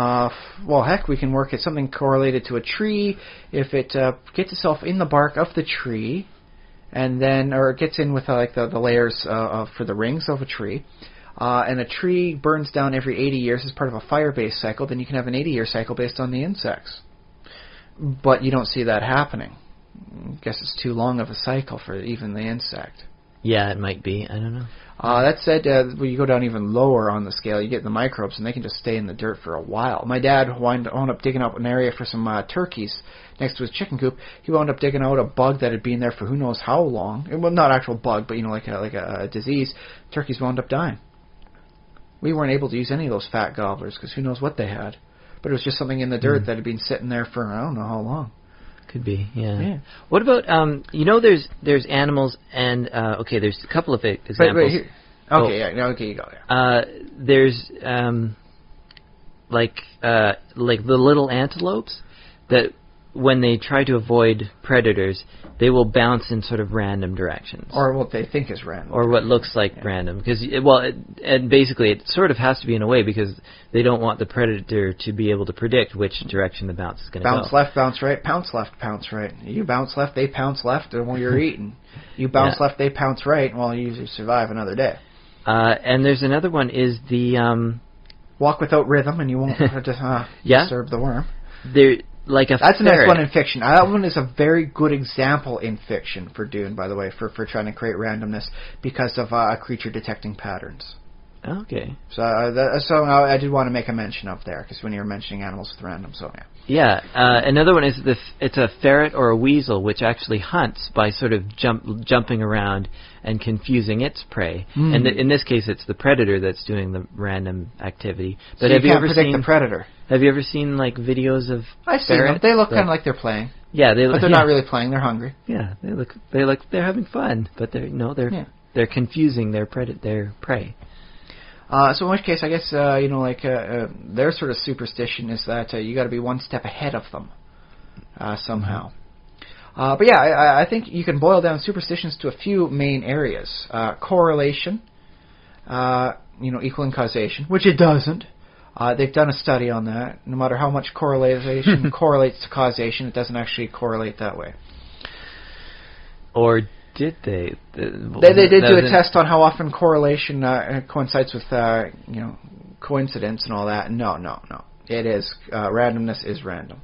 Well, heck, we can work at something correlated to a tree. If it gets itself in the bark of the tree, and then, or it gets in with the layers for the rings of a tree, and a tree burns down every 80 years as part of a fire-based cycle, then you can have an 80-year cycle based on the insects. But you don't see that happening. I guess it's too long of a cycle for even the insect. Yeah, it might be. I don't know. That said, when you go down even lower on the scale, you get the microbes, and they can just stay in the dirt for a while. My dad wound up digging up an area for some turkeys next to his chicken coop. He wound up digging out a bug that had been there for who knows how long. Well, not actual bug, but like a disease. Turkeys wound up dying. We weren't able to use any of those fat gobblers, because who knows what they had. But it was just something in the dirt that had been sitting there for I don't know how long. Could be, yeah. What about there's animals and there's a couple of examples. You go. Yeah. There's the little antelopes that when they try to avoid predators, they will bounce in sort of random directions, or what they think is random, or what looks like random. Because and basically it sort of has to be in a way, because they don't want the predator to be able to predict which direction the bounce is going to go. Bounce left, bounce right, pounce left, pounce right. You bounce left, they pounce left, and while you're eating, you bounce left, they pounce right, while you survive another day. And there's another one is the walk without rhythm, and you won't disturb the worm. That's the next one in fiction. That one is a very good example in fiction for Dune, by the way, for trying to create randomness because of a creature detecting patterns. Okay. So I did want to make a mention of there, because when you're mentioning animals with random, so yeah. Yeah. Another one is it's a ferret or a weasel which actually hunts by sort of jumping around and confusing its prey. And in this case, it's the predator that's doing the random activity. But so you can't predict the predator. Have you ever seen videos of I've seen them. They look kind of like they're playing. Yeah, but they're not really playing. They're hungry. Yeah, they're having fun, but they're confusing their prey. So in which case, I guess their sort of superstition is that you got to be one step ahead of them somehow. But yeah, I think you can boil down superstitions to a few main areas: correlation, equaling causation, which it doesn't. They've done a study on that. No matter how much correlation correlates to causation, it doesn't actually correlate that way. Or did they? They did do a test on how often correlation coincides with coincidence and all that. No. It is randomness is random.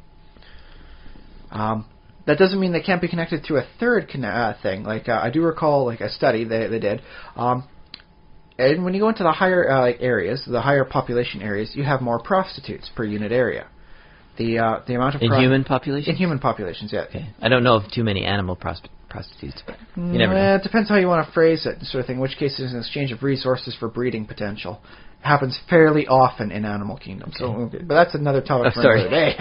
That doesn't mean they can't be connected to a third thing. Like I do recall, like a study they did. And when you go into the higher areas, the higher population areas, you have more prostitutes per unit area. The amount of human populations? In human populations, yeah. Okay. I don't know of too many animal prostitutes, but you never know. It depends how you want to phrase it, sort of thing. In which case, it's an exchange of resources for breeding potential. It happens fairly often in animal kingdom. Okay. But that's another topic for another day.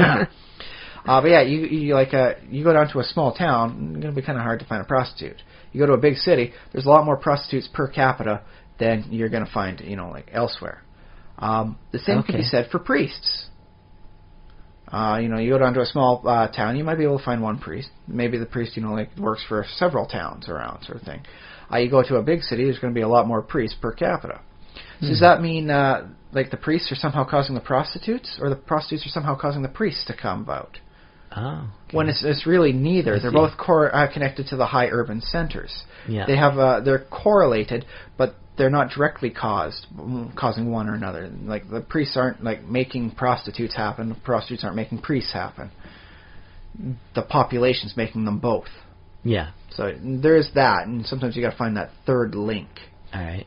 But yeah, you go down to a small town, it's going to be kind of hard to find a prostitute. You go to a big city, there's a lot more prostitutes per capita than you're going to find, elsewhere. The same can be said for priests. You go down to a small town, you might be able to find one priest. Maybe the priest, works for several towns around, sort of thing. You go to a big city, there's going to be a lot more priests per capita. So does that mean, the priests are somehow causing the prostitutes, or the prostitutes are somehow causing the priests to come about? Oh, okay. When it's really neither. They're both connected to the high urban centers. Yeah. They have they're correlated, but they're not directly causing one or another. Like the priests aren't making prostitutes happen. The prostitutes aren't making priests happen. The population's making them both. Yeah. So there is that, and sometimes you got to find that third link. All right.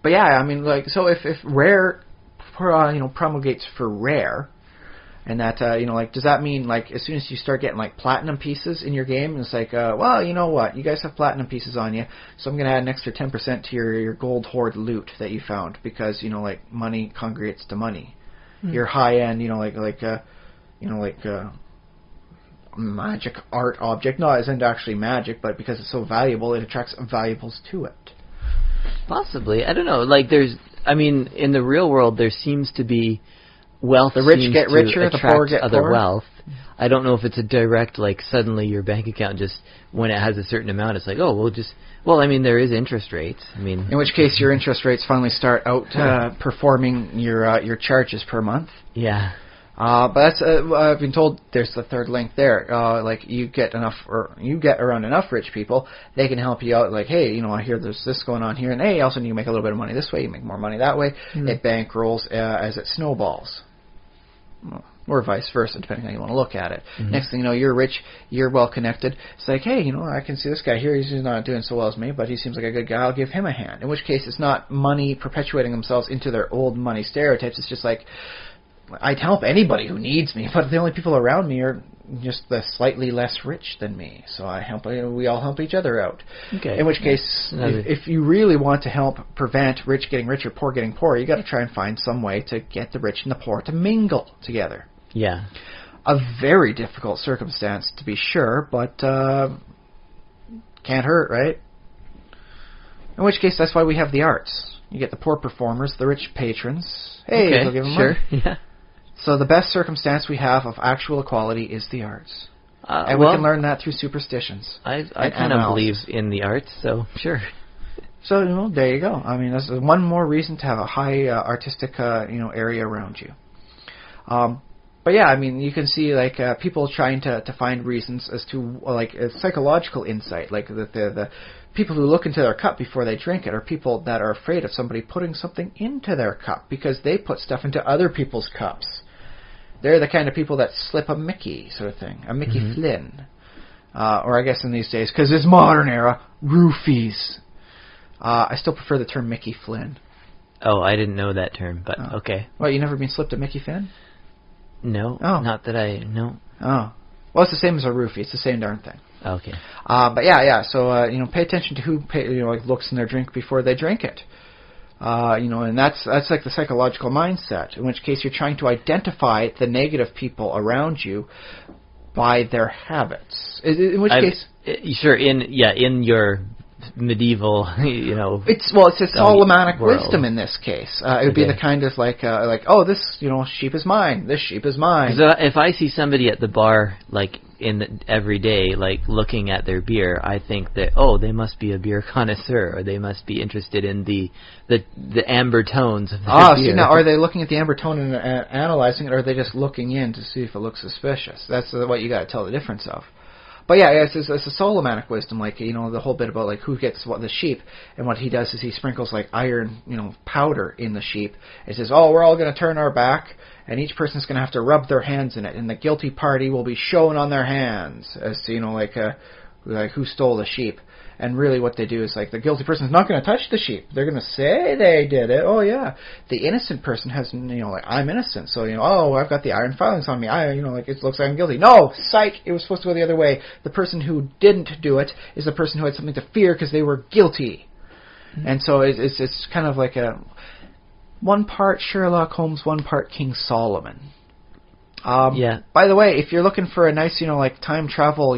But yeah, so if rare, promulgates for rare. And that, does that mean, as soon as you start getting, platinum pieces in your game, it's well, you know what, you guys have platinum pieces on you, so I'm going to add an extra 10% to your gold hoard loot that you found, because, money congregates to money. Your high-end, magic art object, no, it isn't actually magic, but because it's so valuable, it attracts valuables to it. Possibly. I don't know. In the real world, there seems to be wealth. The rich get richer, the poor get other poorer. Wealth. I don't know if it's a direct, suddenly your bank account just, when it has a certain amount, it's there is interest rates. In which case your interest rates finally start out performing your charges per month. Yeah. But that's I've been told there's the third link there. You get around enough rich people, they can help you out. Hey, I hear there's this going on here, and hey, also you make a little bit of money this way, you make more money that way. It bankrolls as it snowballs, or vice versa, depending on how you want to look at it. Next thing you know, you're rich, you're well connected. It's hey, I can see this guy here. He's not doing so well as me, but he seems like a good guy. I'll give him a hand. In which case, it's not money perpetuating themselves into their old money stereotypes. It's just I'd help anybody who needs me, but the only people around me are just slightly less rich than me. So we all help each other out. Okay. In which case, if you really want to help prevent rich getting richer, poor getting poorer, you got to try and find some way to get the rich and the poor to mingle together. Yeah. A very difficult circumstance, to be sure, but can't hurt, right? In which case, that's why we have the arts. You get the poor performers, the rich patrons. Hey, they'll give them money. Yeah. So the best circumstance we have of actual equality is the arts. And we can learn that through superstitions. I kind of believe in the arts, so sure. So, there you go. That's one more reason to have a high artistic area around you. But yeah, you can see people trying to find reasons as to a psychological insight, the people who look into their cup before they drink it are people that are afraid of somebody putting something into their cup because they put stuff into other people's cups. They're the kind of people that slip a Mickey sort of thing, a Mickey Flynn. Or I guess in these days, because it's modern era, roofies. I still prefer the term Mickey Flynn. Oh, I didn't know that term, but okay. Well, you never been slipped a Mickey Flynn? No, not that I know. Oh. Well, it's the same as a roofie. It's the same darn thing. Okay. But yeah. So pay attention to who looks in their drink before they drink it. And that's like the psychological mindset, in which case you're trying to identify the negative people around you by their habits. In which case... Sure, in your medieval, It's a Solomonic wisdom in this case. It would be the kind of like, oh, this, sheep is mine. This sheep is mine. So if I see somebody at the bar, every day, looking at their beer, I think that, they must be a beer connoisseur, or they must be interested in the amber tones of their beer. So now, are they looking at the amber tone and analyzing it, or are they just looking in to see if it looks suspicious? That's what you got to tell the difference of. But yeah, it's a Solomonic wisdom, the whole bit about who gets what, the sheep, and what he does is he sprinkles iron, powder in the sheep. It says, we're all going to turn our back, and each person's going to have to rub their hands in it, and the guilty party will be shown on their hands as to who stole the sheep. And really what they do is the guilty person's not going to touch the sheep. They're going to say they did it. Oh yeah. The innocent person has, I'm innocent. So, I've got the iron filings on me. It looks like I'm guilty. No, psych. It was supposed to go the other way. The person who didn't do it is the person who had something to fear because they were guilty. Mm-hmm. And so it's kind of like one part Sherlock Holmes, one part King Solomon. Yeah. By the way, if you're looking for a nice, time travel,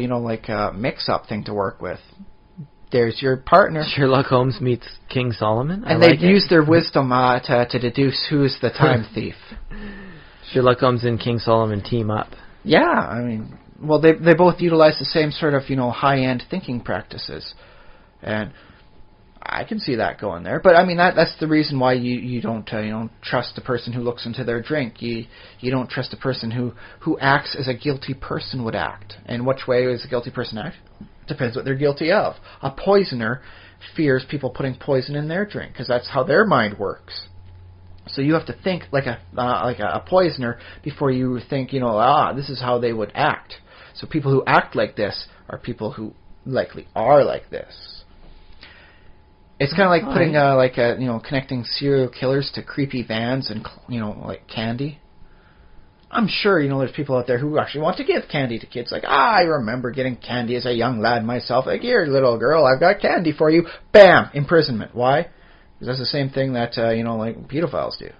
mix-up thing to work with, there's your partner. Sherlock Holmes meets King Solomon. And they've used their wisdom to deduce who's the time thief. Sherlock Holmes and King Solomon team up. Yeah, they both utilize the same sort of, high-end thinking practices. And I can see that going there. But, that's the reason why you don't trust the person who looks into their drink. You don't trust the person who acts as a guilty person would act. And which way does a guilty person act? Depends what they're guilty of. A poisoner fears people putting poison in their drink because that's how their mind works. So you have to think like a poisoner before you think, this is how they would act. So people who act like this are people who likely are like this. It's kind of like putting connecting serial killers to creepy vans and candy. I'm sure, there's people out there who actually want to give candy to kids. I remember getting candy as a young lad myself. Here, little girl, I've got candy for you. Bam! Imprisonment. Why? Because that's the same thing that, pedophiles do.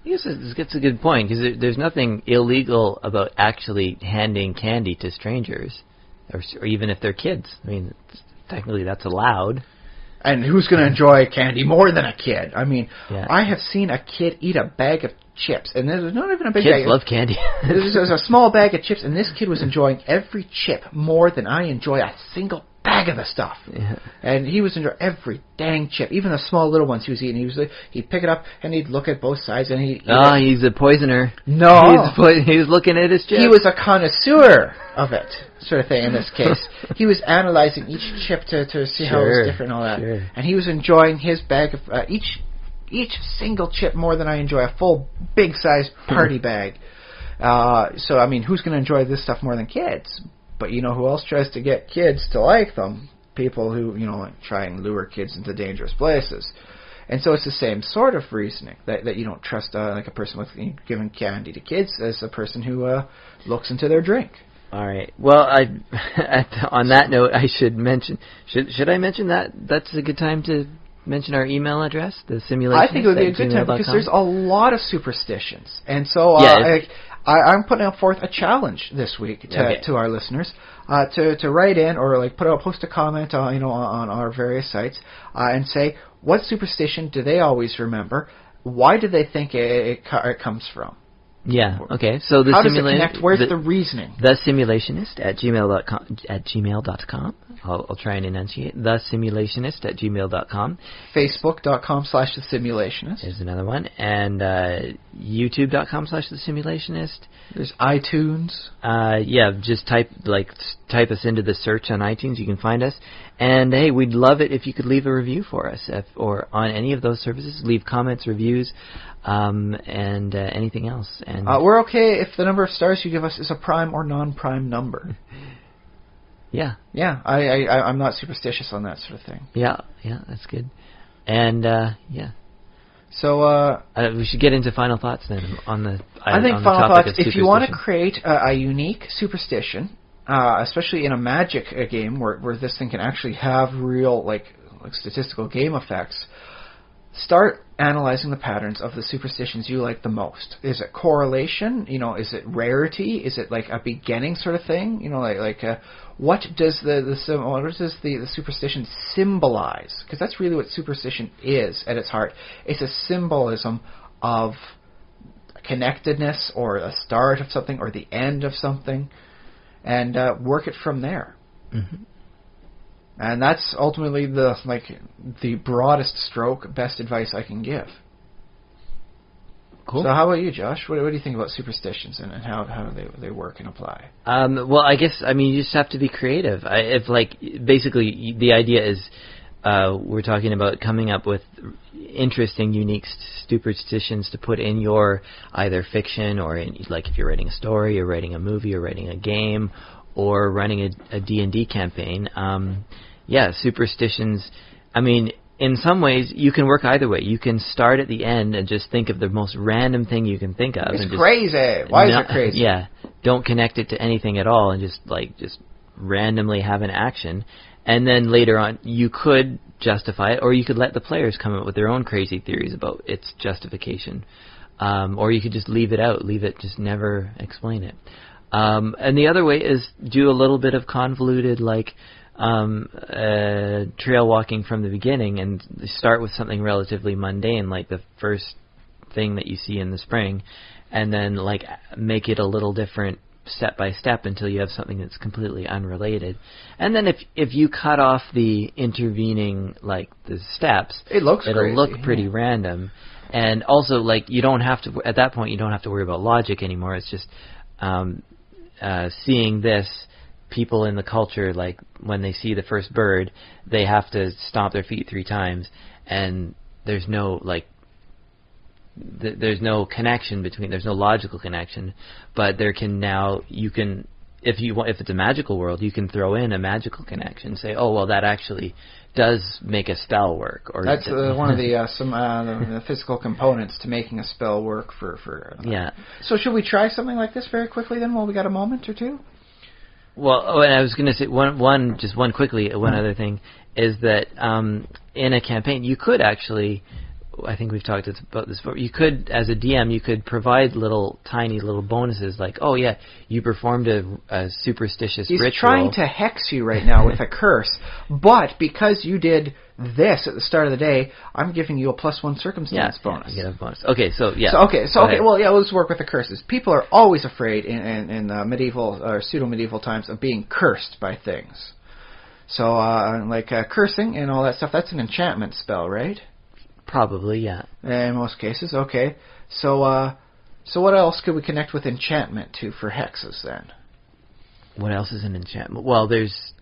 I guess it's a good point, because there's nothing illegal about actually handing candy to strangers, or even if they're kids. Technically that's allowed. And who's going to enjoy candy more than a kid? Yeah. I have seen a kid eat a bag of chips, and there's not even a big bag. Kids love candy. There's a small bag of chips, and this kid was enjoying every chip more than I enjoy a single bag of the stuff. Yeah. And he was enjoying every dang chip, even the small little ones he was eating. He'd pick it up, and he'd look at both sides, and he's a poisoner. No. He's looking at his chips. He was a connoisseur of it, sort of thing, in this case. He was analyzing each chip to see how it was different and all that. Sure. And he was enjoying his bag of each single chip more than I enjoy a full big-sized party bag. Who's going to enjoy this stuff more than kids? But who else tries to get kids to like them? People who, try and lure kids into dangerous places. And so it's the same sort of reasoning, that you don't trust a person with giving candy to kids as a person who looks into their drink. All right. Well, on that note, I should mention. Should I mention that? That's a good time to mention our email address, the Simulationist. I think it would be a good time because there's a lot of superstitions, and so I'm putting forth a challenge this week to our listeners to write in or post a comment on our various sites and say what superstition do they always remember, why do they think it comes from. Yeah. Okay. So how does it connect? Where's the reasoning? The Simulationist at gmail.com. I'll try and enunciate. The Simulationist at gmail.com. Facebook.com/The Simulationist. There's another one. And YouTube.com/The Simulationist. There's iTunes. Just type us into the search on iTunes. You can find us. And hey, we'd love it if you could leave a review for us, or on any of those services. Leave comments, reviews, and anything else. And we're okay if the number of stars you give us is a prime or non-prime number. Yeah. Yeah, I'm not superstitious on that sort of thing. Yeah, that's good. And so we should get into final thoughts then on the. I think final thoughts. If you want to create a unique superstition, especially in a magic game where this thing can actually have real like statistical game effects, start analyzing the patterns of the superstitions you like the most? Is it correlation? Is it rarity? Is it like a beginning sort of thing? What does the superstition symbolize? Because that's really what superstition is at its heart. It's a symbolism of connectedness, or a start of something, or the end of something, and work it from there. Mm-hmm. And that's ultimately the broadest stroke, best advice I can give. Cool. So how about you, Josh? What do you think about superstitions and how they work and apply? Well, I guess, you just have to be creative. Basically, the idea is we're talking about coming up with interesting, unique superstitions to put in your either fiction, or if you're writing a story, or writing a movie, or writing a game, or running a D&D campaign. Superstitions, in some ways, you can work either way. You can start at the end and just think of the most random thing you can think of. It's crazy. Why is it crazy? Yeah. Don't connect it to anything at all, and just randomly have an action. And then later on, you could justify it, or you could let the players come up with their own crazy theories about its justification. Or you could just leave it out, just never explain it. And the other way is do a little bit of convoluted, trail walking from the beginning, and start with something relatively mundane, like the first thing that you see in the spring, and then make it a little different step by step until you have something that's completely unrelated. And then if you cut off the intervening the steps, it'll look pretty random. And also you don't have to, at that point, you don't have to worry about logic anymore. It's just seeing this. People in the culture, when they see the first bird, they have to stomp their feet 3 times, and there's no there's no connection between. There's no logical connection, but if it's a magical world, you can throw in a magical connection. Say, oh well, that actually does make a spell work. Or that's one of the physical components to making a spell work for. Yeah. So should we try something like this very quickly then, while we got a moment or two? Well, and I was going to say one other thing is that in a campaign you could actually, I think we've talked about this before, you could, as a DM, you could provide tiny little bonuses oh yeah, you performed a superstitious ritual. He's trying to hex you right now with a curse, but because you did this at the start of the day, I'm giving you a +1 circumstance bonus. Yeah, you get a bonus. Okay, so yeah. Let's work with the curses. People are always afraid in medieval or pseudo-medieval times of being cursed by things. So, cursing and all that stuff, that's an enchantment spell, right? Probably, yeah. In most cases, okay. So what else could we connect with enchantment to for hexes then? What else is an enchantment? Well, there's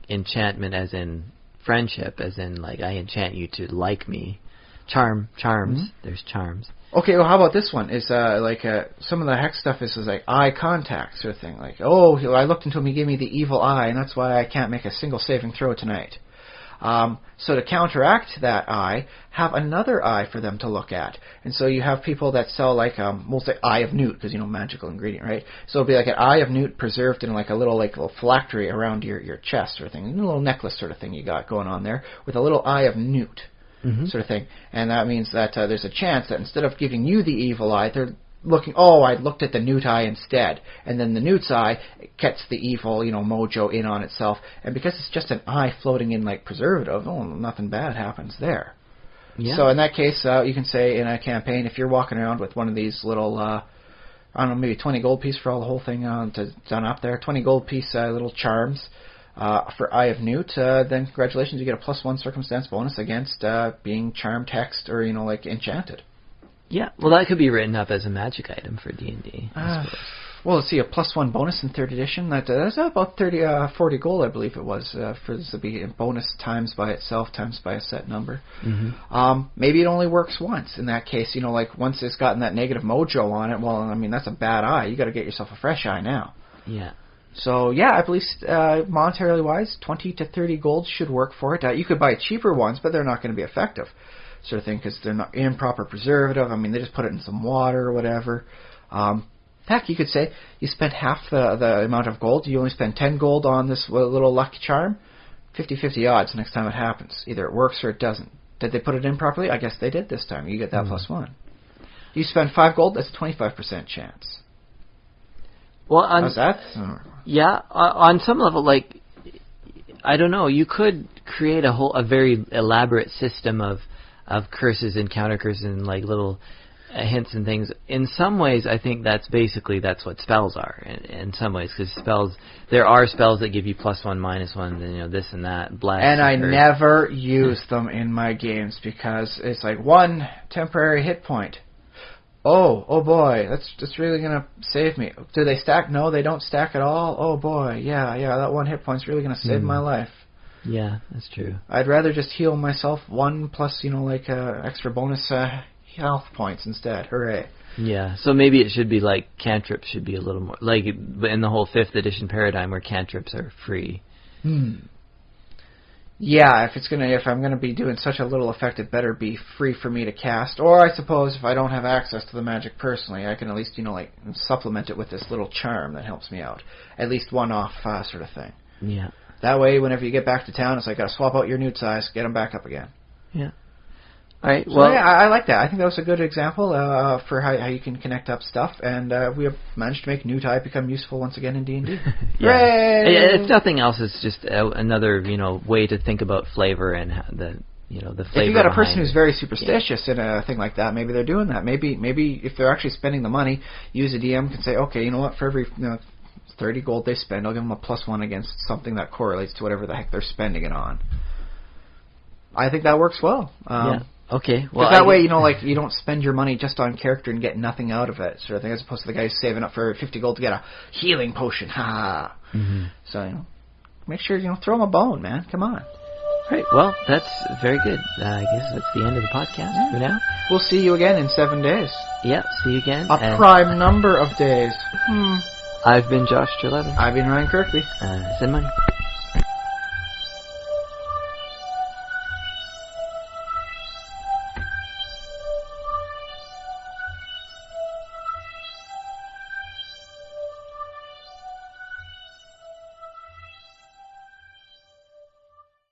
enchantment as in friendship, as in I enchant you to like me. Charms. Mm-hmm. There's charms. Okay, well, how about this one? Is some of the hex stuff is eye contact sort of thing. I looked into him, he gave me the evil eye, and that's why I can't make a single saving throw tonight. So to counteract that eye, have another eye for them to look at. And so you have people that sell we'll say eye of newt, because magical ingredient, right? So it'll be an eye of newt preserved in a little phylactery around your chest sort of thing, a little necklace sort of thing you got going on there with a little eye of newt. Mm-hmm. Sort of thing. And that means that there's a chance that instead of giving you the evil eye, they're looking, I looked at the newt eye instead. And then the newt's eye gets the evil, mojo in on itself. And because it's just an eye floating in preservative, nothing bad happens there. Yeah. So in that case, you can say in a campaign, if you're walking around with one of these little, maybe 20 gold piece for all the whole thing done up there, 20 gold piece little charms, for Eye of Newt, then congratulations, you get a +1 circumstance bonus against being charmed, hexed, or enchanted. Yeah, well, that could be written up as a magic item for D&D. Well, let's see, a +1 bonus in 3rd edition. That's about 40 gold, I believe it was, for this to be a bonus times by itself, times by a set number. Mm-hmm. Maybe it only works once. In that case, once it's gotten that negative mojo on it, that's a bad eye. You got to get yourself a fresh eye now. Yeah. So, yeah, I believe monetarily wise, 20 to 30 gold should work for it. You could buy cheaper ones, but they're not going to be effective, sort of thing, because they're not improper preservative. They just put it in some water or whatever. Heck, you could say you spent half the amount of gold. You only spend 10 gold on this little lucky charm. 50-50 odds next time it happens. Either it works or it doesn't. Did they put it in properly? I guess they did this time. You get that +1. You spend 5 gold, that's a 25% chance. Well, How's that? Yeah, on some level, like, I don't know, you could create a very elaborate system of curses and counter curses and like little hints and things. In some ways, I think that's what spells are. In some ways, because there are spells that give you +1, -1, and this and that. Bless. And I never use them in my games because it's like 1 temporary hit point. Oh boy, that's really gonna save me. Do they stack? No, they don't stack at all. Oh boy, yeah, that 1 hit point's really gonna save my life. Yeah, that's true. I'd rather just heal myself 1 plus, extra bonus health points instead. Hooray! Yeah, so maybe it should be like cantrips should be a little more like in the whole 5th edition paradigm where cantrips are free. Yeah, if I'm gonna be doing such a little effect, it better be free for me to cast. Or I suppose if I don't have access to the magic personally, I can at least supplement it with this little charm that helps me out. At least one-off sort of thing. Yeah. That way, whenever you get back to town, it's like, gotta swap out your newt size, get them back up again. Yeah. All right. So, well, yeah, I like that. I think that was a good example for how you can connect up stuff, and we have managed to make newt eye become useful once again in D&D. Yeah. It's nothing else. It's just another way to think about flavor and the flavor. If you got a person who's very superstitious in a thing like that, maybe they're doing that. Maybe if they're actually spending the money, use a DM can say, okay, you know what, for every 30 gold they spend, I'll give them a +1 against something that correlates to whatever the heck they're spending it on. I think that works well. Yeah. Okay. Well, that way, you don't spend your money just on character and get nothing out of it, sort of thing, as opposed to the guy who's saving up for 50 gold to get a healing potion. Ha! So, make sure, throw him a bone, man. Come on. Right. Well, that's very good. I guess that's the end of the podcast for now. We'll see you again in 7 days. Yeah, see you again. A prime number of days. I've been Josh Trelevin. I've been Ryan Kirkby. Send money.